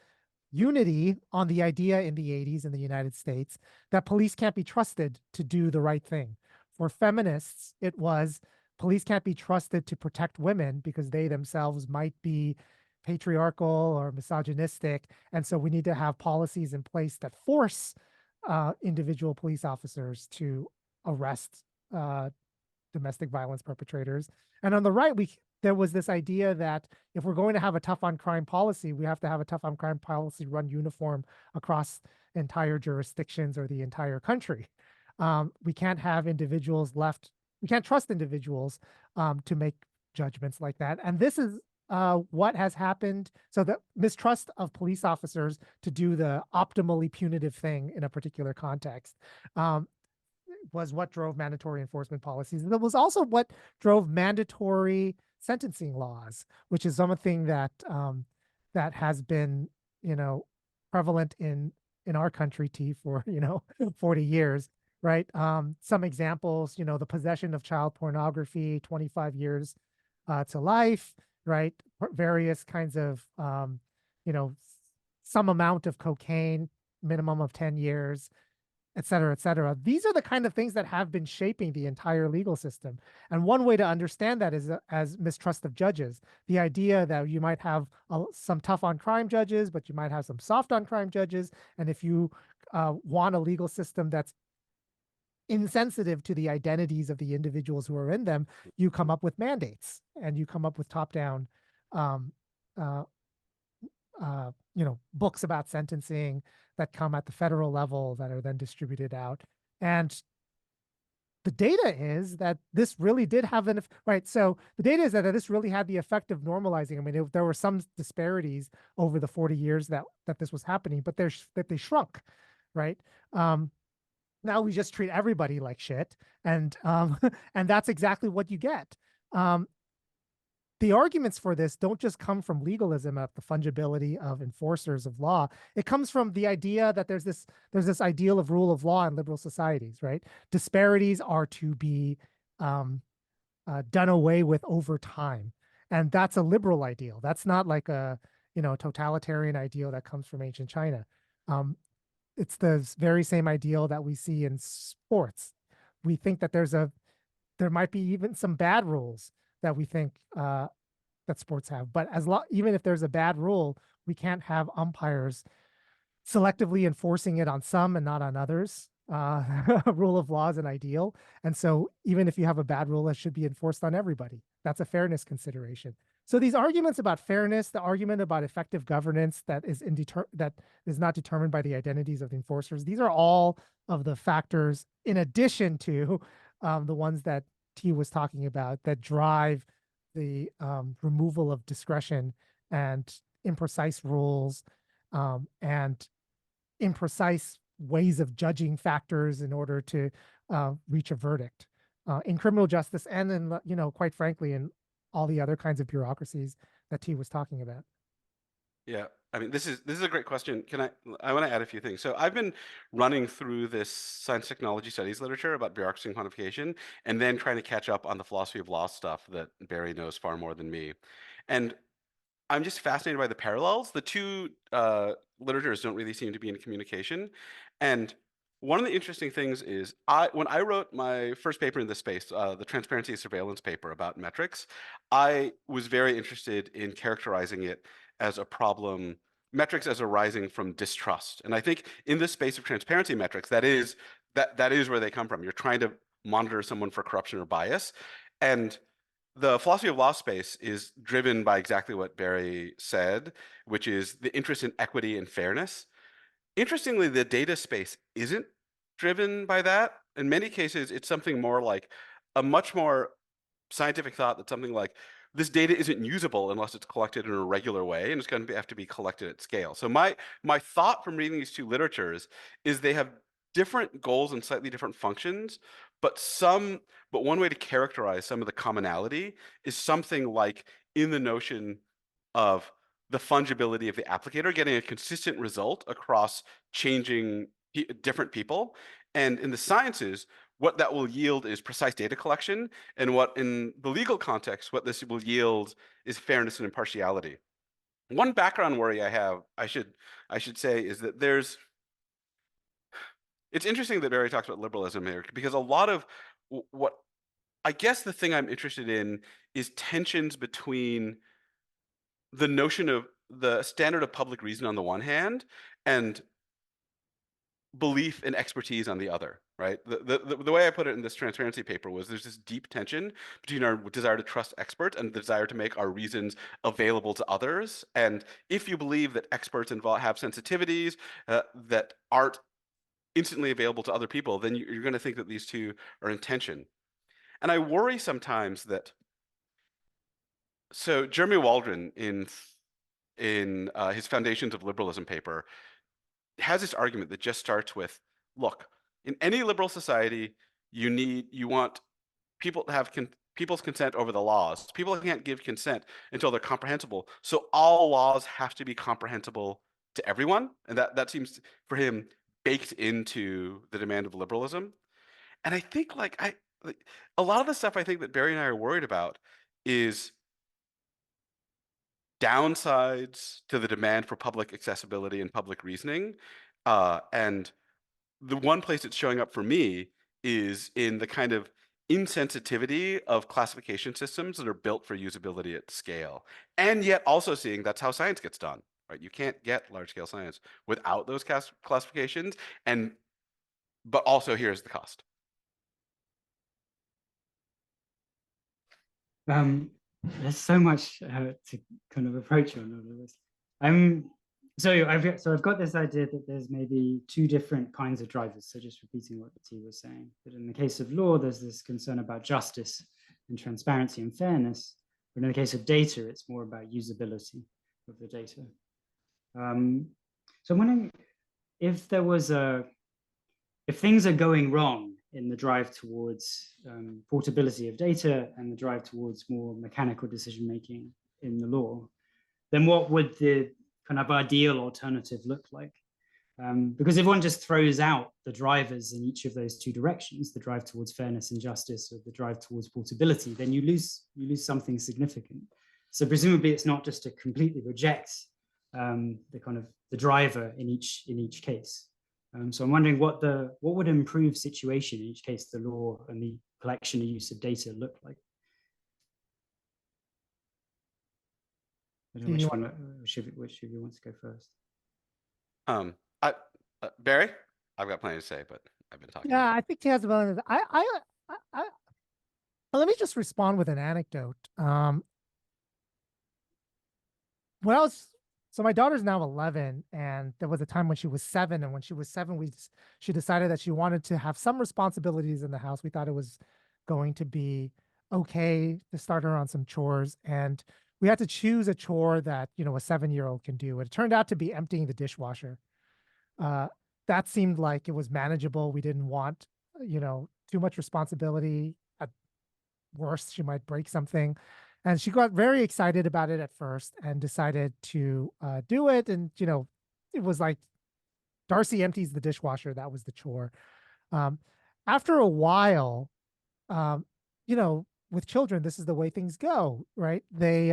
unity on the idea in the 80s in the United States that police can't be trusted to do the right thing. For feminists, it was police can't be trusted to protect women because they themselves might be patriarchal or misogynistic. And so we need to have policies in place that force individual police officers to arrest domestic violence perpetrators. And on the right, there was this idea that if we're going to have a tough on crime policy, we have to have a tough on crime policy run uniform across entire jurisdictions or the entire country. We can't have individuals we can't trust individuals to make judgments like that. And this is what has happened. So the mistrust of police officers to do the optimally punitive thing in a particular context was what drove mandatory enforcement policies. And it was also what drove mandatory sentencing laws, which is something that that has been, prevalent in our country, for 40 years. Right. Some examples, the possession of child pornography, 25 years to life, right? Various kinds of, some amount of cocaine, minimum of 10 years, et cetera, et cetera. These are the kind of things that have been shaping the entire legal system. And one way to understand that is as mistrust of judges. The idea that you might have some tough on crime judges, but you might have some soft on crime judges. And if you want a legal system that's insensitive to the identities of the individuals who are in them, you come up with mandates and you come up with top-down books about sentencing that come at the federal level that are then distributed out. And the data is that this really did have right. So the data is that this really had the effect of normalizing. I mean, there were some disparities over the 40 years that this was happening, but that they shrunk, right? Now we just treat everybody like shit, and and that's exactly what you get. The arguments for this don't just come from legalism of the fungibility of enforcers of law. It comes from the idea that there's this ideal of rule of law in liberal societies, right? Disparities are to be done away with over time, and that's a liberal ideal. That's not like a totalitarian ideal that comes from ancient China. It's the very same ideal that we see in sports. We think that there might be even some bad rules that we think that sports have. But even if there's a bad rule, we can't have umpires selectively enforcing it on some and not on others. Rule of law is an ideal. And so even if you have a bad rule, it should be enforced on everybody. That's a fairness consideration. So these arguments about fairness, the argument about effective governance that is not determined by the identities of the enforcers, these are all of the factors in addition to the ones that T was talking about that drive the removal of discretion and imprecise rules and imprecise ways of judging factors in order to reach a verdict in criminal justice and in, quite frankly, in all the other kinds of bureaucracies that T was talking about. Yeah, I mean, this is a great question. I want to add a few things. So I've been running through this science technology studies literature about bureaucracy and quantification, and then trying to catch up on the philosophy of law stuff that Barry knows far more than me. And I'm just fascinated by the parallels. The two literatures don't really seem to be in communication. And one of the interesting things is when I wrote my first paper in this space, the transparency surveillance paper about metrics, I was very interested in characterizing it as a problem, metrics as arising from distrust. And I think in this space of transparency metrics, that is where they come from. You're trying to monitor someone for corruption or bias. And the philosophy of law space is driven by exactly what Barry said, which is the interest in equity and fairness. Interestingly, the data space isn't driven by that. In many cases, it's something more like a much more scientific thought that something like this data isn't usable unless it's collected in a regular way, and it's going to have to be collected at scale. So my thought from reading these two literatures is they have different goals and slightly different functions, but one way to characterize some of the commonality is something like in the notion of the fungibility of the applicator, getting a consistent result across changing different people. And in the sciences, what that will yield is precise data collection, and what in the legal context, what this will yield is fairness and impartiality. One background worry I should say, is that it's interesting that Barry talks about liberalism here, because a lot of what I guess the thing I'm interested in is tensions between the notion of the standard of public reason on the one hand and belief and expertise on the other, right? The way I put it in this transparency paper was there's this deep tension between our desire to trust experts and the desire to make our reasons available to others. And if you believe that experts have sensitivities that aren't instantly available to other people, then you're going to think that these two are in tension. And I worry sometimes that, so Jeremy Waldron in his Foundations of Liberalism paper has this argument that just starts with, look, in any liberal society, you want people to have people's consent over the laws. People can't give consent until they're comprehensible. So all laws have to be comprehensible to everyone. And that seems for him baked into the demand of liberalism. And I think a lot of the stuff I think that Barry and I are worried about is downsides to the demand for public accessibility and public reasoning. And the one place it's showing up for me is in the kind of insensitivity of classification systems that are built for usability at scale. And yet also seeing that's how science gets done, right? You can't get large scale science without those classifications. But also here's the cost. there's so much to kind of approach on all of this. I've got this idea that there's maybe two different kinds of drivers. So just repeating what T was saying, that in the case of law, there's this concern about justice and transparency and fairness. But in the case of data, it's more about usability of the data. So I'm wondering if there was if things are going wrong in the drive towards portability of data and the drive towards more mechanical decision making in the law, then what would the kind of ideal alternative look like? Because if one just throws out the drivers in each of those two directions, the drive towards fairness and justice or the drive towards portability, then you lose something significant. So presumably it's not just to completely reject the kind of the driver in each case. So I'm wondering what would improve situation in each case the law and the collection and use of data look like. I don't know which of you wants to go first. Barry, I've got plenty to say, but I've been talking. Yeah, I think he has about. Let me just respond with an anecdote. So my daughter's now 11, and there was a time when she was 7, and when she was 7, she decided that she wanted to have some responsibilities in the house. We thought it was going to be okay to start her on some chores, and we had to choose a chore that, a 7-year-old can do. It turned out to be emptying the dishwasher. That seemed like it was manageable. We didn't want, too much responsibility. At worst, she might break something. And she got very excited about it at first and decided to do it. And, it was like Darcy empties the dishwasher. That was the chore. After a while, with children, this is the way things go, right? They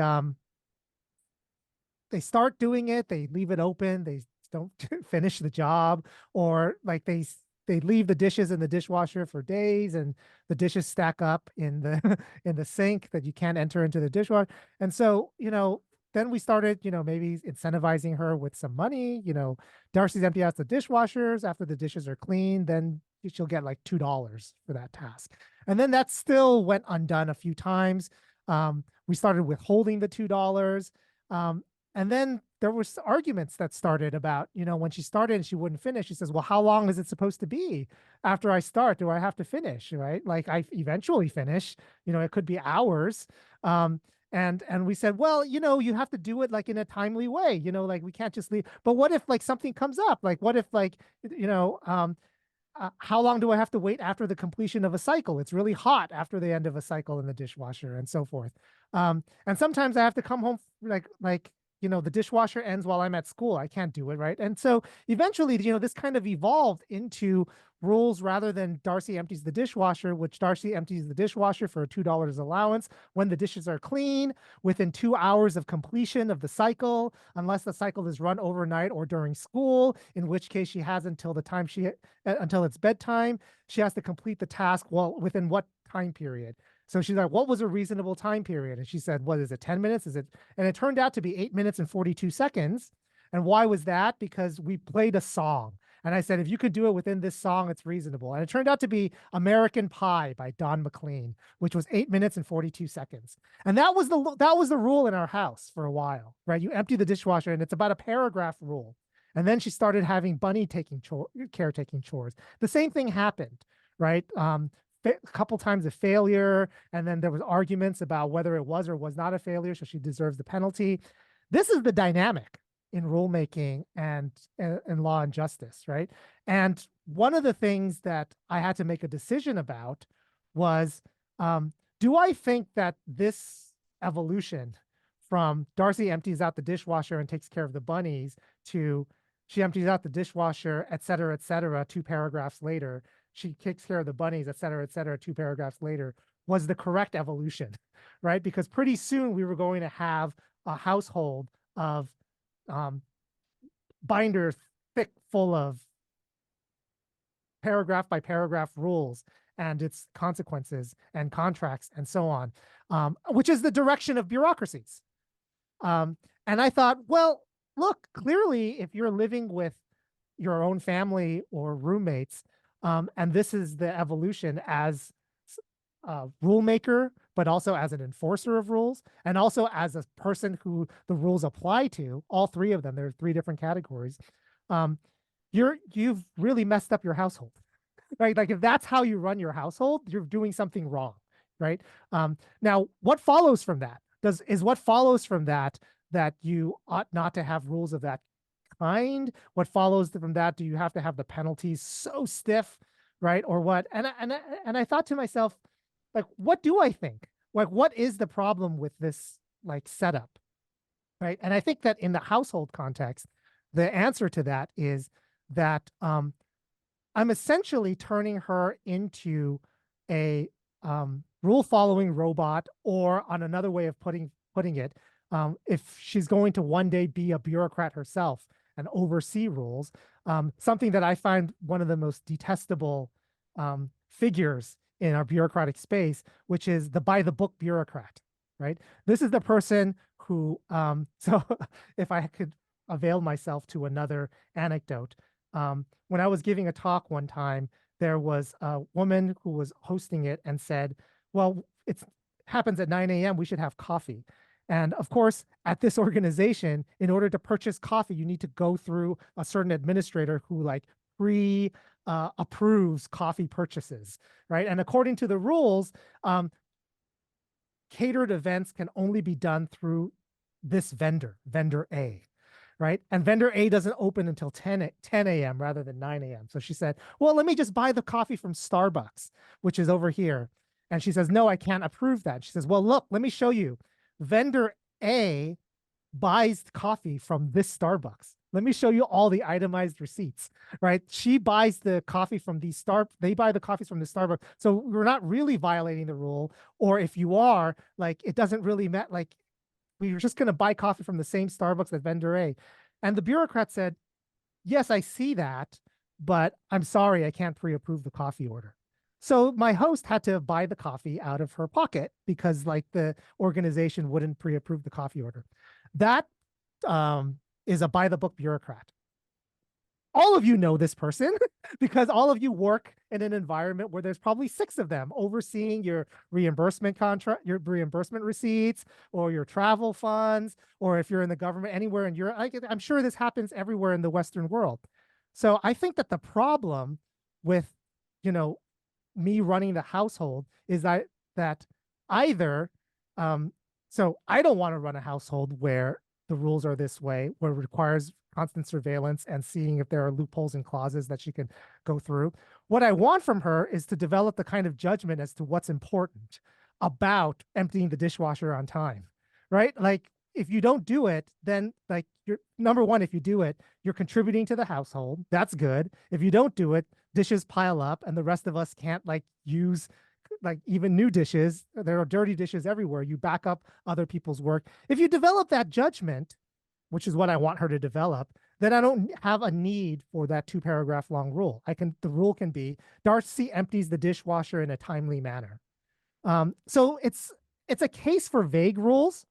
start doing it. They leave it open. They don't finish the job, or like they leave the dishes in the dishwasher for days, and the dishes stack up in the in the sink that you can't enter into the dishwasher. And so, then we started, maybe incentivizing her with some money. Darcy's empty out the dishwashers. After the dishes are clean, then she'll get like $2 for that task. And then that still went undone a few times. We started withholding the $2. And then there was arguments that started about, when she started and she wouldn't finish, she says, well, how long is it supposed to be after I start? Do I have to finish, right? Like I eventually finish, it could be hours. And we said, well, you have to do it like in a timely way, like we can't just leave. But what if like something comes up? Like, what if like, how long do I have to wait after the completion of a cycle? It's really hot after the end of a cycle in the dishwasher and so forth. And sometimes I have to come home like, the dishwasher ends while I'm at school. I can't do it, right? And so eventually, this kind of evolved into rules rather than Darcy empties the dishwasher, which Darcy empties the dishwasher for a $2 allowance when the dishes are clean within 2 hours of completion of the cycle, unless the cycle is run overnight or during school, in which case she has until the time until it's bedtime. She has to complete the task. Well, within what time period? So she's like, what was a reasonable time period? And she said, what is it, 10 minutes? And it turned out to be 8 minutes and 42 seconds. And why was that? Because we played a song. And I said, if you could do it within this song, it's reasonable. And it turned out to be American Pie by Don McLean, which was 8 minutes and 42 seconds. And that was the rule in our house for a while, right? You empty the dishwasher, and it's about a paragraph rule. And then she started having Bunny caretaking chores. The same thing happened, right? A couple times a failure, and then there was arguments about whether it was or was not a failure, so she deserves the penalty. This is the dynamic in rulemaking and law and justice, right? And one of the things that I had to make a decision about was, do I think that this evolution from Darcy empties out the dishwasher and takes care of the bunnies to she empties out the dishwasher, et cetera, 2 paragraphs later, she takes care of the bunnies, et cetera, 2 paragraphs later, was the correct evolution, right? Because pretty soon we were going to have a household of binders thick full of paragraph by paragraph rules and its consequences and contracts and so on, which is the direction of bureaucracies. And I thought, well, look, clearly, if you're living with your own family or roommates, and this is the evolution as a rule maker, but also as an enforcer of rules, and also as a person who the rules apply to, all three of them, there are three different categories, you've really messed up your household, right? Like if that's how you run your household, you're doing something wrong, right? Now, what follows from that what follows from that you ought not to have rules of that kind? What follows from that? Do you have to have the penalties so stiff, right? Or what? And I thought to myself, like, what do I think? Like, what is the problem with this like setup, right? And I think that in the household context, the answer to that is that I'm essentially turning her into a rule following robot, or on another way of putting it, if she's going to one day be a bureaucrat herself and oversee rules, something that I find one of the most detestable figures in our bureaucratic space, which is the by the book bureaucrat, right? This is the person who, so if I could avail myself to another anecdote, when I was giving a talk one time, there was a woman who was hosting it and said, well, it happens at 9 a.m. We should have coffee. And of course, at this organization, in order to purchase coffee, you need to go through a certain administrator who like approves coffee purchases, right? And according to the rules, catered events can only be done through this vendor A, right? And vendor A doesn't open until 10 a.m. rather than 9 a.m. So she said, well, let me just buy the coffee from Starbucks, which is over here. And she says, no, I can't approve that. She says, well, look, let me show you. Vendor A buys coffee from this Starbucks. Let me show you all the itemized receipts, right? She buys the coffee from they buy the coffees from the Starbucks. So we're not really violating the rule. Or if you are, like, it doesn't really matter. Like, we were just going to buy coffee from the same Starbucks at vendor A. And the bureaucrat said, yes, I see that, but I'm sorry, I can't pre-approve the coffee order. So my host had to buy the coffee out of her pocket because like the organization wouldn't pre-approve the coffee order. That is a by the book bureaucrat. All of you know this person because all of you work in an environment where there's probably 6 of them overseeing your reimbursement contract, your reimbursement receipts, or your travel funds, or if you're in the government anywhere in Europe. I'm sure this happens everywhere in the Western world. So I think that the problem with, me running the household is that either, so I don't want to run a household where the rules are this way, where it requires constant surveillance and seeing if there are loopholes and clauses that she can go through. What I want from her is to develop the kind of judgment as to what's important about emptying the dishwasher on time, right? Like if you don't do it, then like you're number one, if you do it, you're contributing to the household. That's good. If you don't do it, dishes pile up and the rest of us can't like use like even new dishes. There are dirty dishes everywhere. You back up other people's work. If you develop that judgment, which is what I want her to develop, then I don't have a need for that 2-paragraph long rule. The rule can be Darcy empties the dishwasher in a timely manner. So it's a case for vague rules,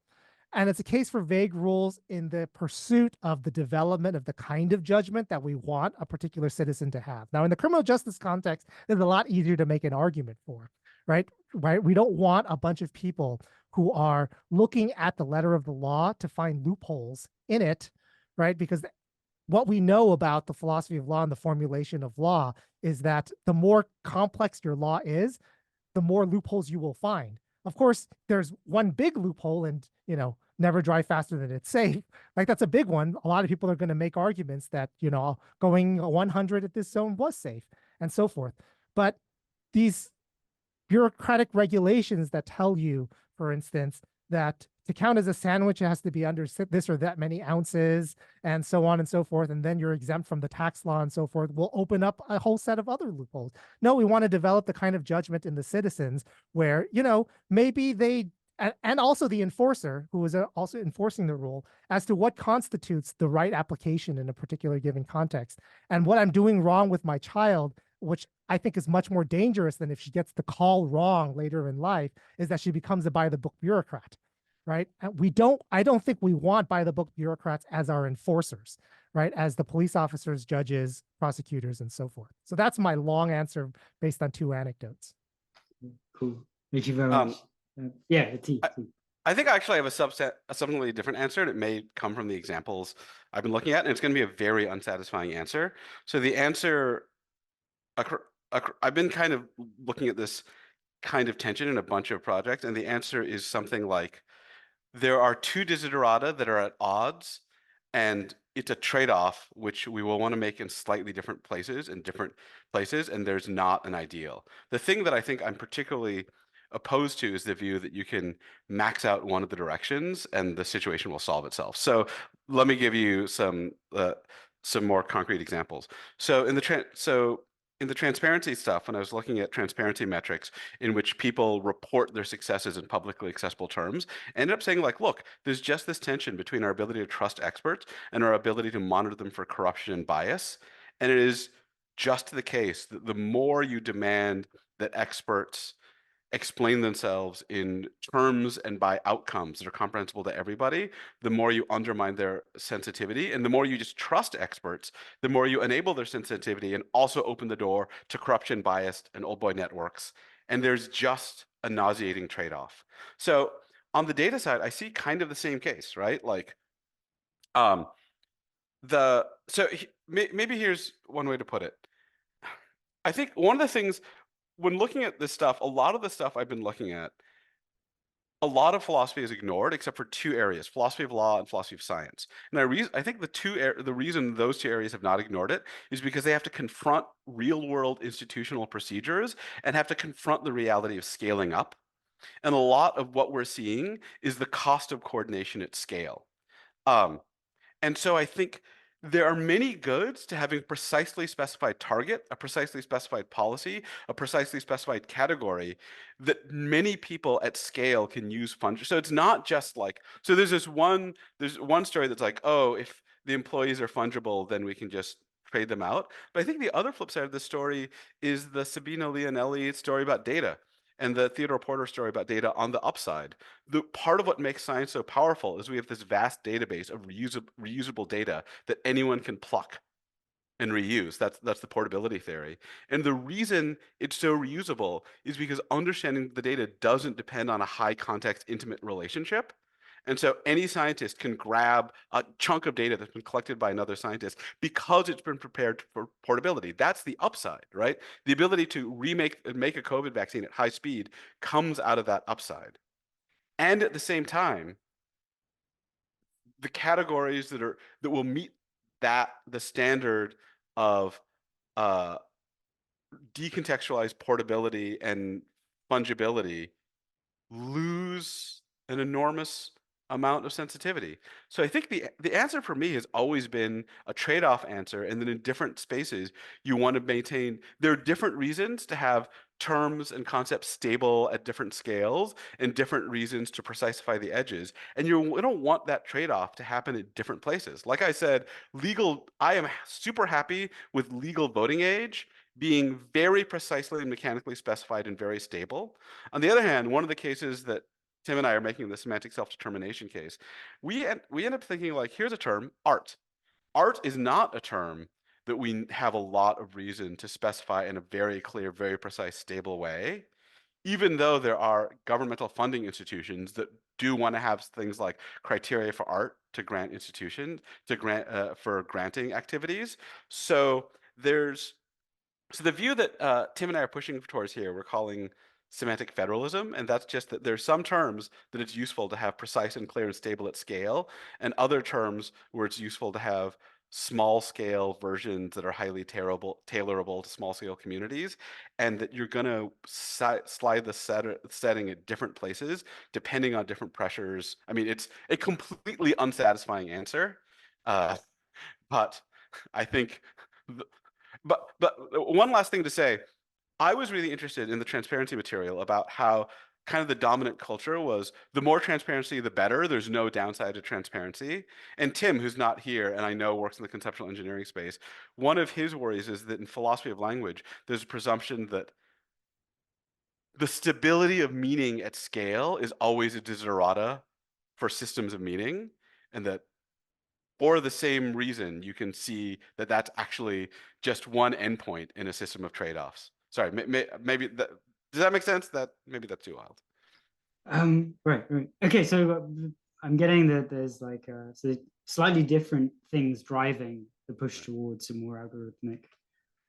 and it's a case for vague rules in the pursuit of the development of the kind of judgment that we want a particular citizen to have. Now, in the criminal justice context, it's a lot easier to make an argument for, right? We don't want a bunch of people who are looking at the letter of the law to find loopholes in it, right? Because what we know about the philosophy of law and the formulation of law is that the more complex your law is, the more loopholes you will find. Of course, there's one big loophole, and never drive faster than it's safe. Like that's a big one. A lot of people are going to make arguments that going 100 at this zone was safe, and so forth. But these bureaucratic regulations that tell you, for instance, that to count as a sandwich, it has to be under this or that many ounces, and so on and so forth, and then you're exempt from the tax law and so forth, will open up a whole set of other loopholes. No, we want to develop the kind of judgment in the citizens where, maybe they, and also the enforcer, who is also enforcing the rule, as to what constitutes the right application in a particular given context. And what I'm doing wrong with my child, which I think is much more dangerous than if she gets the call wrong later in life, is that she becomes a by-the-book bureaucrat. Right? And I don't think we want by the book bureaucrats as our enforcers, right? As the police officers, judges, prosecutors, and so forth. So that's my long answer based on 2 anecdotes. Cool. Thank you very much. Yeah, T. I think I actually have a somewhat different answer, and it may come from the examples I've been looking at, and it's going to be a very unsatisfying answer. So the answer, I've been kind of looking at this kind of tension in a bunch of projects, and the answer is something like, there are two desiderata that are at odds, and it's a trade-off which we will want to make in slightly different places, and there's not an ideal. The thing that I think I'm particularly opposed to is the view that you can max out one of the directions and the situation will solve itself. So let me give you some more concrete examples. So in the transparency stuff, when I was looking at transparency metrics in which people report their successes in publicly accessible terms, I ended up saying, like, look, there's just this tension between our ability to trust experts and our ability to monitor them for corruption and bias. And it is just the case that the more you demand that experts explain themselves in terms and by outcomes that are comprehensible to everybody, the more you undermine their sensitivity. And the more you just trust experts, the more you enable their sensitivity and also open the door to corruption, bias, and old boy networks. And there's just a nauseating trade-off. So on the data side, I see kind of the same case, right? Like, maybe here's one way to put it. I think one of the things when looking at this stuff, a lot of the stuff I've been looking at, a lot of philosophy is ignored except for two areas: philosophy of law and philosophy of science. And I think the reason those two areas have not ignored it is because they have to confront real world institutional procedures and have to confront the reality of scaling up. And a lot of what we're seeing is the cost of coordination at scale. And so I think there are many goods to having a precisely specified target, a precisely specified policy, a precisely specified category that many people at scale can use fungible. So it's not just like, so there's one story that's like, oh, if the employees are fungible, then we can just trade them out. But I think the other flip side of the story is the Sabina Leonelli story about data and the Theodore Porter story about data on the upside. The part of what makes science so powerful is we have this vast database of reusable data that anyone can pluck and reuse. That's the portability theory. And the reason it's so reusable is because understanding the data doesn't depend on a high context, intimate relationship. And so any scientist can grab a chunk of data that's been collected by another scientist because it's been prepared for portability. That's the upside, right? The ability to make a COVID vaccine at high speed comes out of that upside. And at the same time, the categories that will meet the standard of decontextualized portability and fungibility lose an enormous amount of sensitivity. So I think the answer for me has always been a trade-off answer, and then in different spaces you want to maintain, there are different reasons to have terms and concepts stable at different scales and different reasons to precisify the edges, and you don't want that trade-off to happen at different places. Like I said, I am super happy with legal voting age being very precisely and mechanically specified and very stable. On the other hand, one of the cases that Tim and I are making the semantic self-determination case, we end up thinking, like, here's a term, art. Art is not a term that we have a lot of reason to specify in a very clear, very precise, stable way, even though there are governmental funding institutions that do want to have things like criteria for art to grant institutions, for granting activities. So the view that Tim and I are pushing towards here, we're calling semantic federalism, and that's just that there's some terms that it's useful to have precise and clear and stable at scale, and other terms where it's useful to have small scale versions that are highly tailorable to small scale communities, and that you're going to slide the setting at different places depending on different pressures. I mean, it's a completely unsatisfying answer, but I think but one last thing to say, I was really interested in the transparency material about how kind of the dominant culture was the more transparency, the better. There's no downside to transparency. And Tim, who's not here and I know works in the conceptual engineering space, one of his worries is that in philosophy of language, there's a presumption that the stability of meaning at scale is always a desiderata for systems of meaning, and that for the same reason, you can see that that's actually just one endpoint in a system of trade-offs. Sorry, maybe Does that make sense? That maybe that's too wild. Right. Okay, so I'm getting that there's like so slightly different things driving the push towards a more algorithmic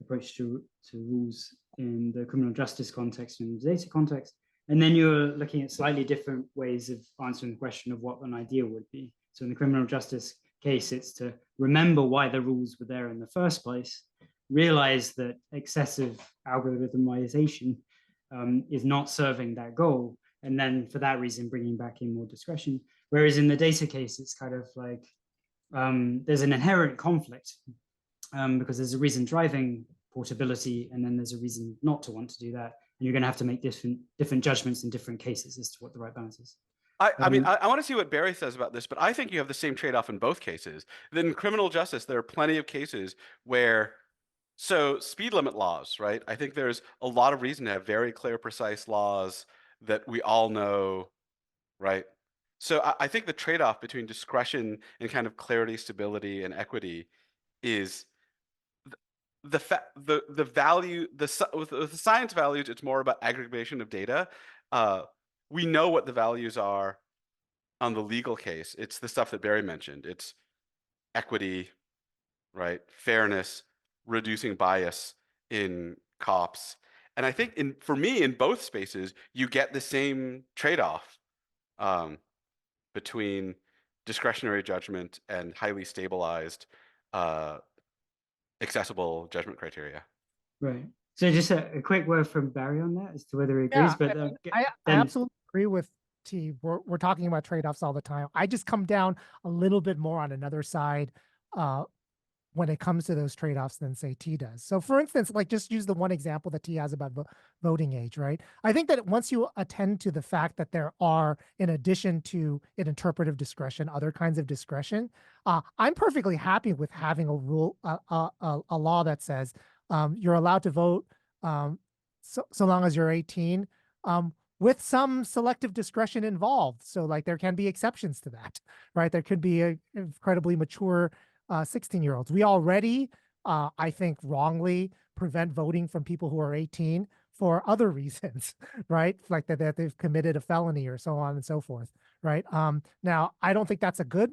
approach to rules in the criminal justice context and the data context. And then you're looking at slightly different ways of answering the question of what an ideal would be. So in the criminal justice case, it's to remember why the rules were there in the first place, realize that excessive algorithmization is not serving that goal, and then for that reason bringing back in more discretion. Whereas in the data case, it's kind of like there's an inherent conflict because there's a reason driving portability, and then there's a reason not to want to do that, and you're going to have to make different judgments in different cases as to what the right balance is. I mean, I want to see what Barry says about this, but I think you have the same trade-off in both cases. Then in criminal justice, there are plenty of cases where, so speed limit laws, right? I think there's a lot of reason to have very clear, precise laws that we all know, right? So I think the trade-off between discretion and kind of clarity, stability, and equity is the value, with the science values, it's more about aggregation of data. We know what the values are on the legal case. It's the stuff that Barry mentioned. It's equity, right? Fairness, reducing bias in cops. And I think for me, in both spaces, you get the same trade-off between discretionary judgment and highly stabilized, accessible judgment criteria. Right. So just a quick word from Barry on that as to whether he agrees. But I absolutely agree with T. We're talking about trade-offs all the time. I just come down a little bit more on another side when it comes to those trade-offs than say T does. So for instance, like just use the one example that T has about voting age, right? I think that once you attend to the fact that there are, in addition to an interpretive discretion, other kinds of discretion, I'm perfectly happy with having a rule, a law that says you're allowed to vote so long as you're 18, with some selective discretion involved. So like there can be exceptions to that, right? There could be a incredibly mature 16-year-olds. We already, I think, wrongly prevent voting from people who are 18 for other reasons, right? Like that they've committed a felony or so on and so forth, right? Now, I don't think that's a good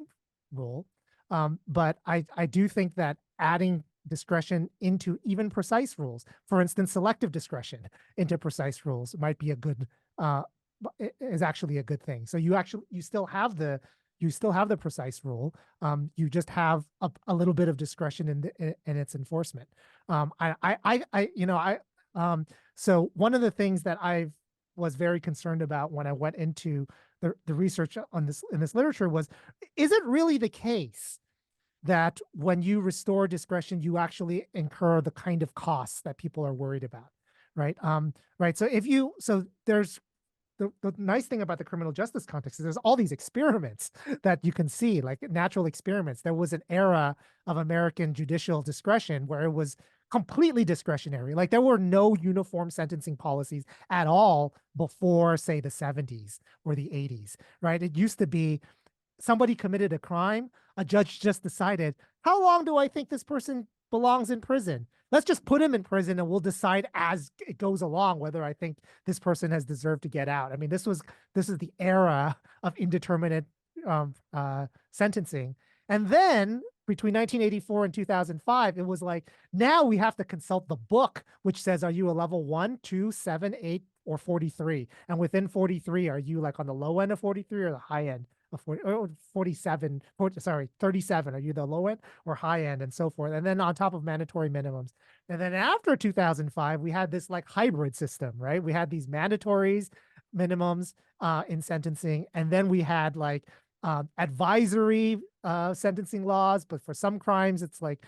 rule, but I do think that adding discretion into even precise rules, for instance, selective discretion into precise rules might be a good, is actually a good thing. So you still have the precise rule. You just have a little bit of discretion in its enforcement. So one of the things that I was very concerned about when I went into the research on this in this literature was, is it really the case that when you restore discretion, you actually incur the kind of costs that people are worried about, right? Right. So there's the nice thing about the criminal justice context is there's all these experiments that you can see, like natural experiments. There was an era of American judicial discretion where it was completely discretionary. Like there were no uniform sentencing policies at all before, say, the 70s or the 80s, right? It used to be somebody committed a crime, a judge just decided, how long do I think this person belongs in prison? Let's just put him in prison and we'll decide as it goes along whether I think this person has deserved to get out. I mean, this is the era of indeterminate sentencing. And then between 1984 and 2005, it was like, now we have to consult the book, which says, are you a level 1, 2, 7, 8, or 43? And within 43, are you like on the low end of 43 or the high end of 37? Are you the low end or high end, and so forth? And then on top of mandatory minimums. And then after 2005, we had this like hybrid system, right? We had these mandatories, minimums in sentencing. And then we had like advisory sentencing laws, but for some crimes, it's like,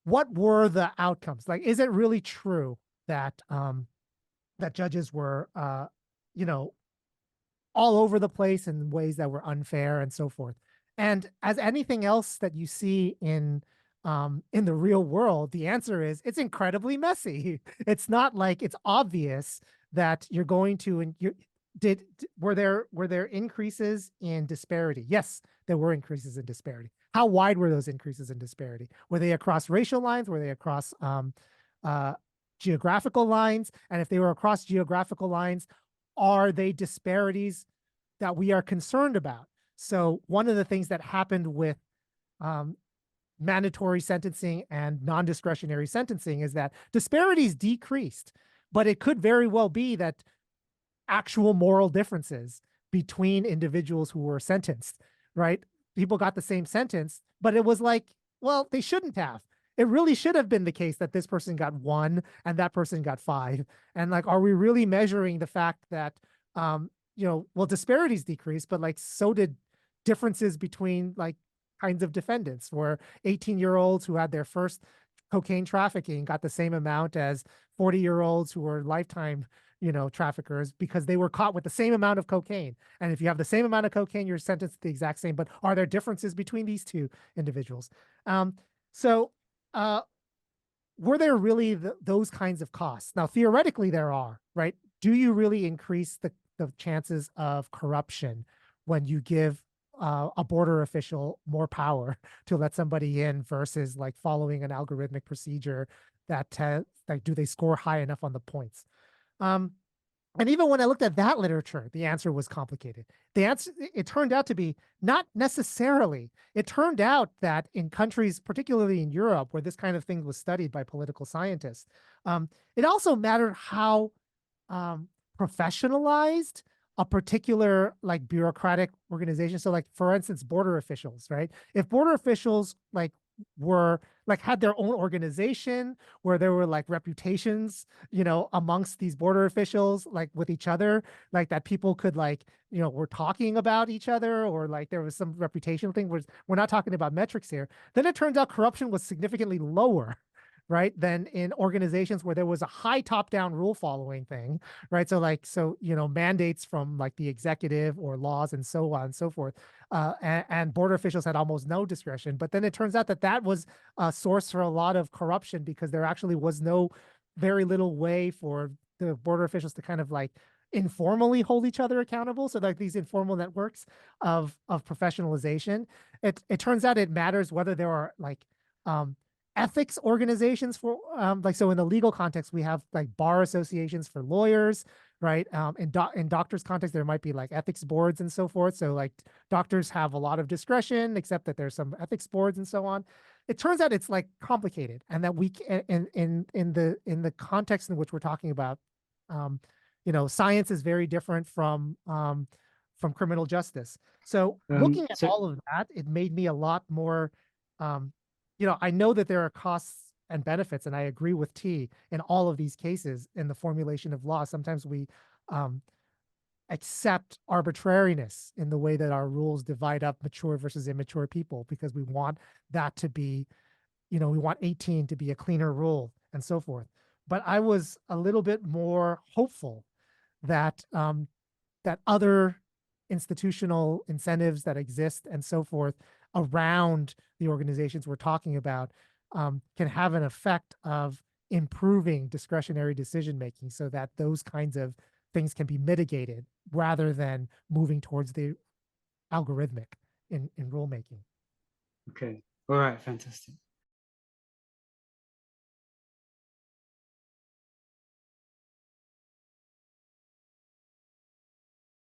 what were the outcomes? Like, is it really true that that judges were, all over the place in ways that were unfair and so forth? And as anything else that you see in the real world, the answer is it's incredibly messy. It's not like it's obvious that you're going to, and were there increases in disparity? Yes, there were increases in disparity. How wide were those increases in disparity? Were they across racial lines? Were they across geographical lines? And if they were across geographical lines, are they disparities that we are concerned about? So one of the things that happened with mandatory sentencing and non-discretionary sentencing is that disparities decreased, but it could very well be that actual moral differences between individuals who were sentenced, right? People got the same sentence, but it was like, well, they shouldn't have. It really should have been the case that this person got 1 and that person got 5. And like, are we really measuring the fact that, well, disparities decreased, but like, so did differences between like kinds of defendants, where 18-year-olds who had their first cocaine trafficking got the same amount as 40-year-olds who were lifetime, traffickers, because they were caught with the same amount of cocaine. And if you have the same amount of cocaine, you're sentenced the exact same. But are there differences between these two individuals? Were there really those kinds of costs? Now, theoretically, there are, right? Do you really increase the chances of corruption when you give a border official more power to let somebody in versus like following an algorithmic procedure that like, do they score high enough on the points? And even when I looked at that literature, the answer was complicated. The answer, it turned out to be not necessarily. It turned out that in countries, particularly in Europe, where this kind of thing was studied by political scientists, it also mattered how professionalized a particular like bureaucratic organization. So like, for instance, border officials, right? If border officials like were like had their own organization where there were like reputations, amongst these border officials, like with each other, like that people could like, were talking about each other, or like there was some reputational thing, where we're not talking about metrics here, then it turns out corruption was significantly lower, right, than in organizations where there was a high top-down rule following thing, right? So mandates from like the executive or laws and so on and so forth. And border officials had almost no discretion. But then it turns out that was a source for a lot of corruption, because there actually was very little way for the border officials to kind of like informally hold each other accountable. So like these informal networks of professionalization, it turns out it matters whether there are like ethics organizations for so in the legal context, we have like bar associations for lawyers, right? In doctors' context, there might be like ethics boards and so forth. So like doctors have a lot of discretion, except that there's some ethics boards and so on. It turns out it's like complicated, and that we in the context in which we're talking about, science is very different from criminal justice. So looking at all of that, it made me a lot more. I know that there are costs and benefits, and I agree with T in all of these cases in the formulation of law. Sometimes we accept arbitrariness in the way that our rules divide up mature versus immature people, because we want that to be, we want 18 to be a cleaner rule and so forth. But I was a little bit more hopeful that that other institutional incentives that exist and so forth around the organizations we're talking about can have an effect of improving discretionary decision making, so that those kinds of things can be mitigated rather than moving towards the algorithmic in rulemaking. Okay. All right. Fantastic.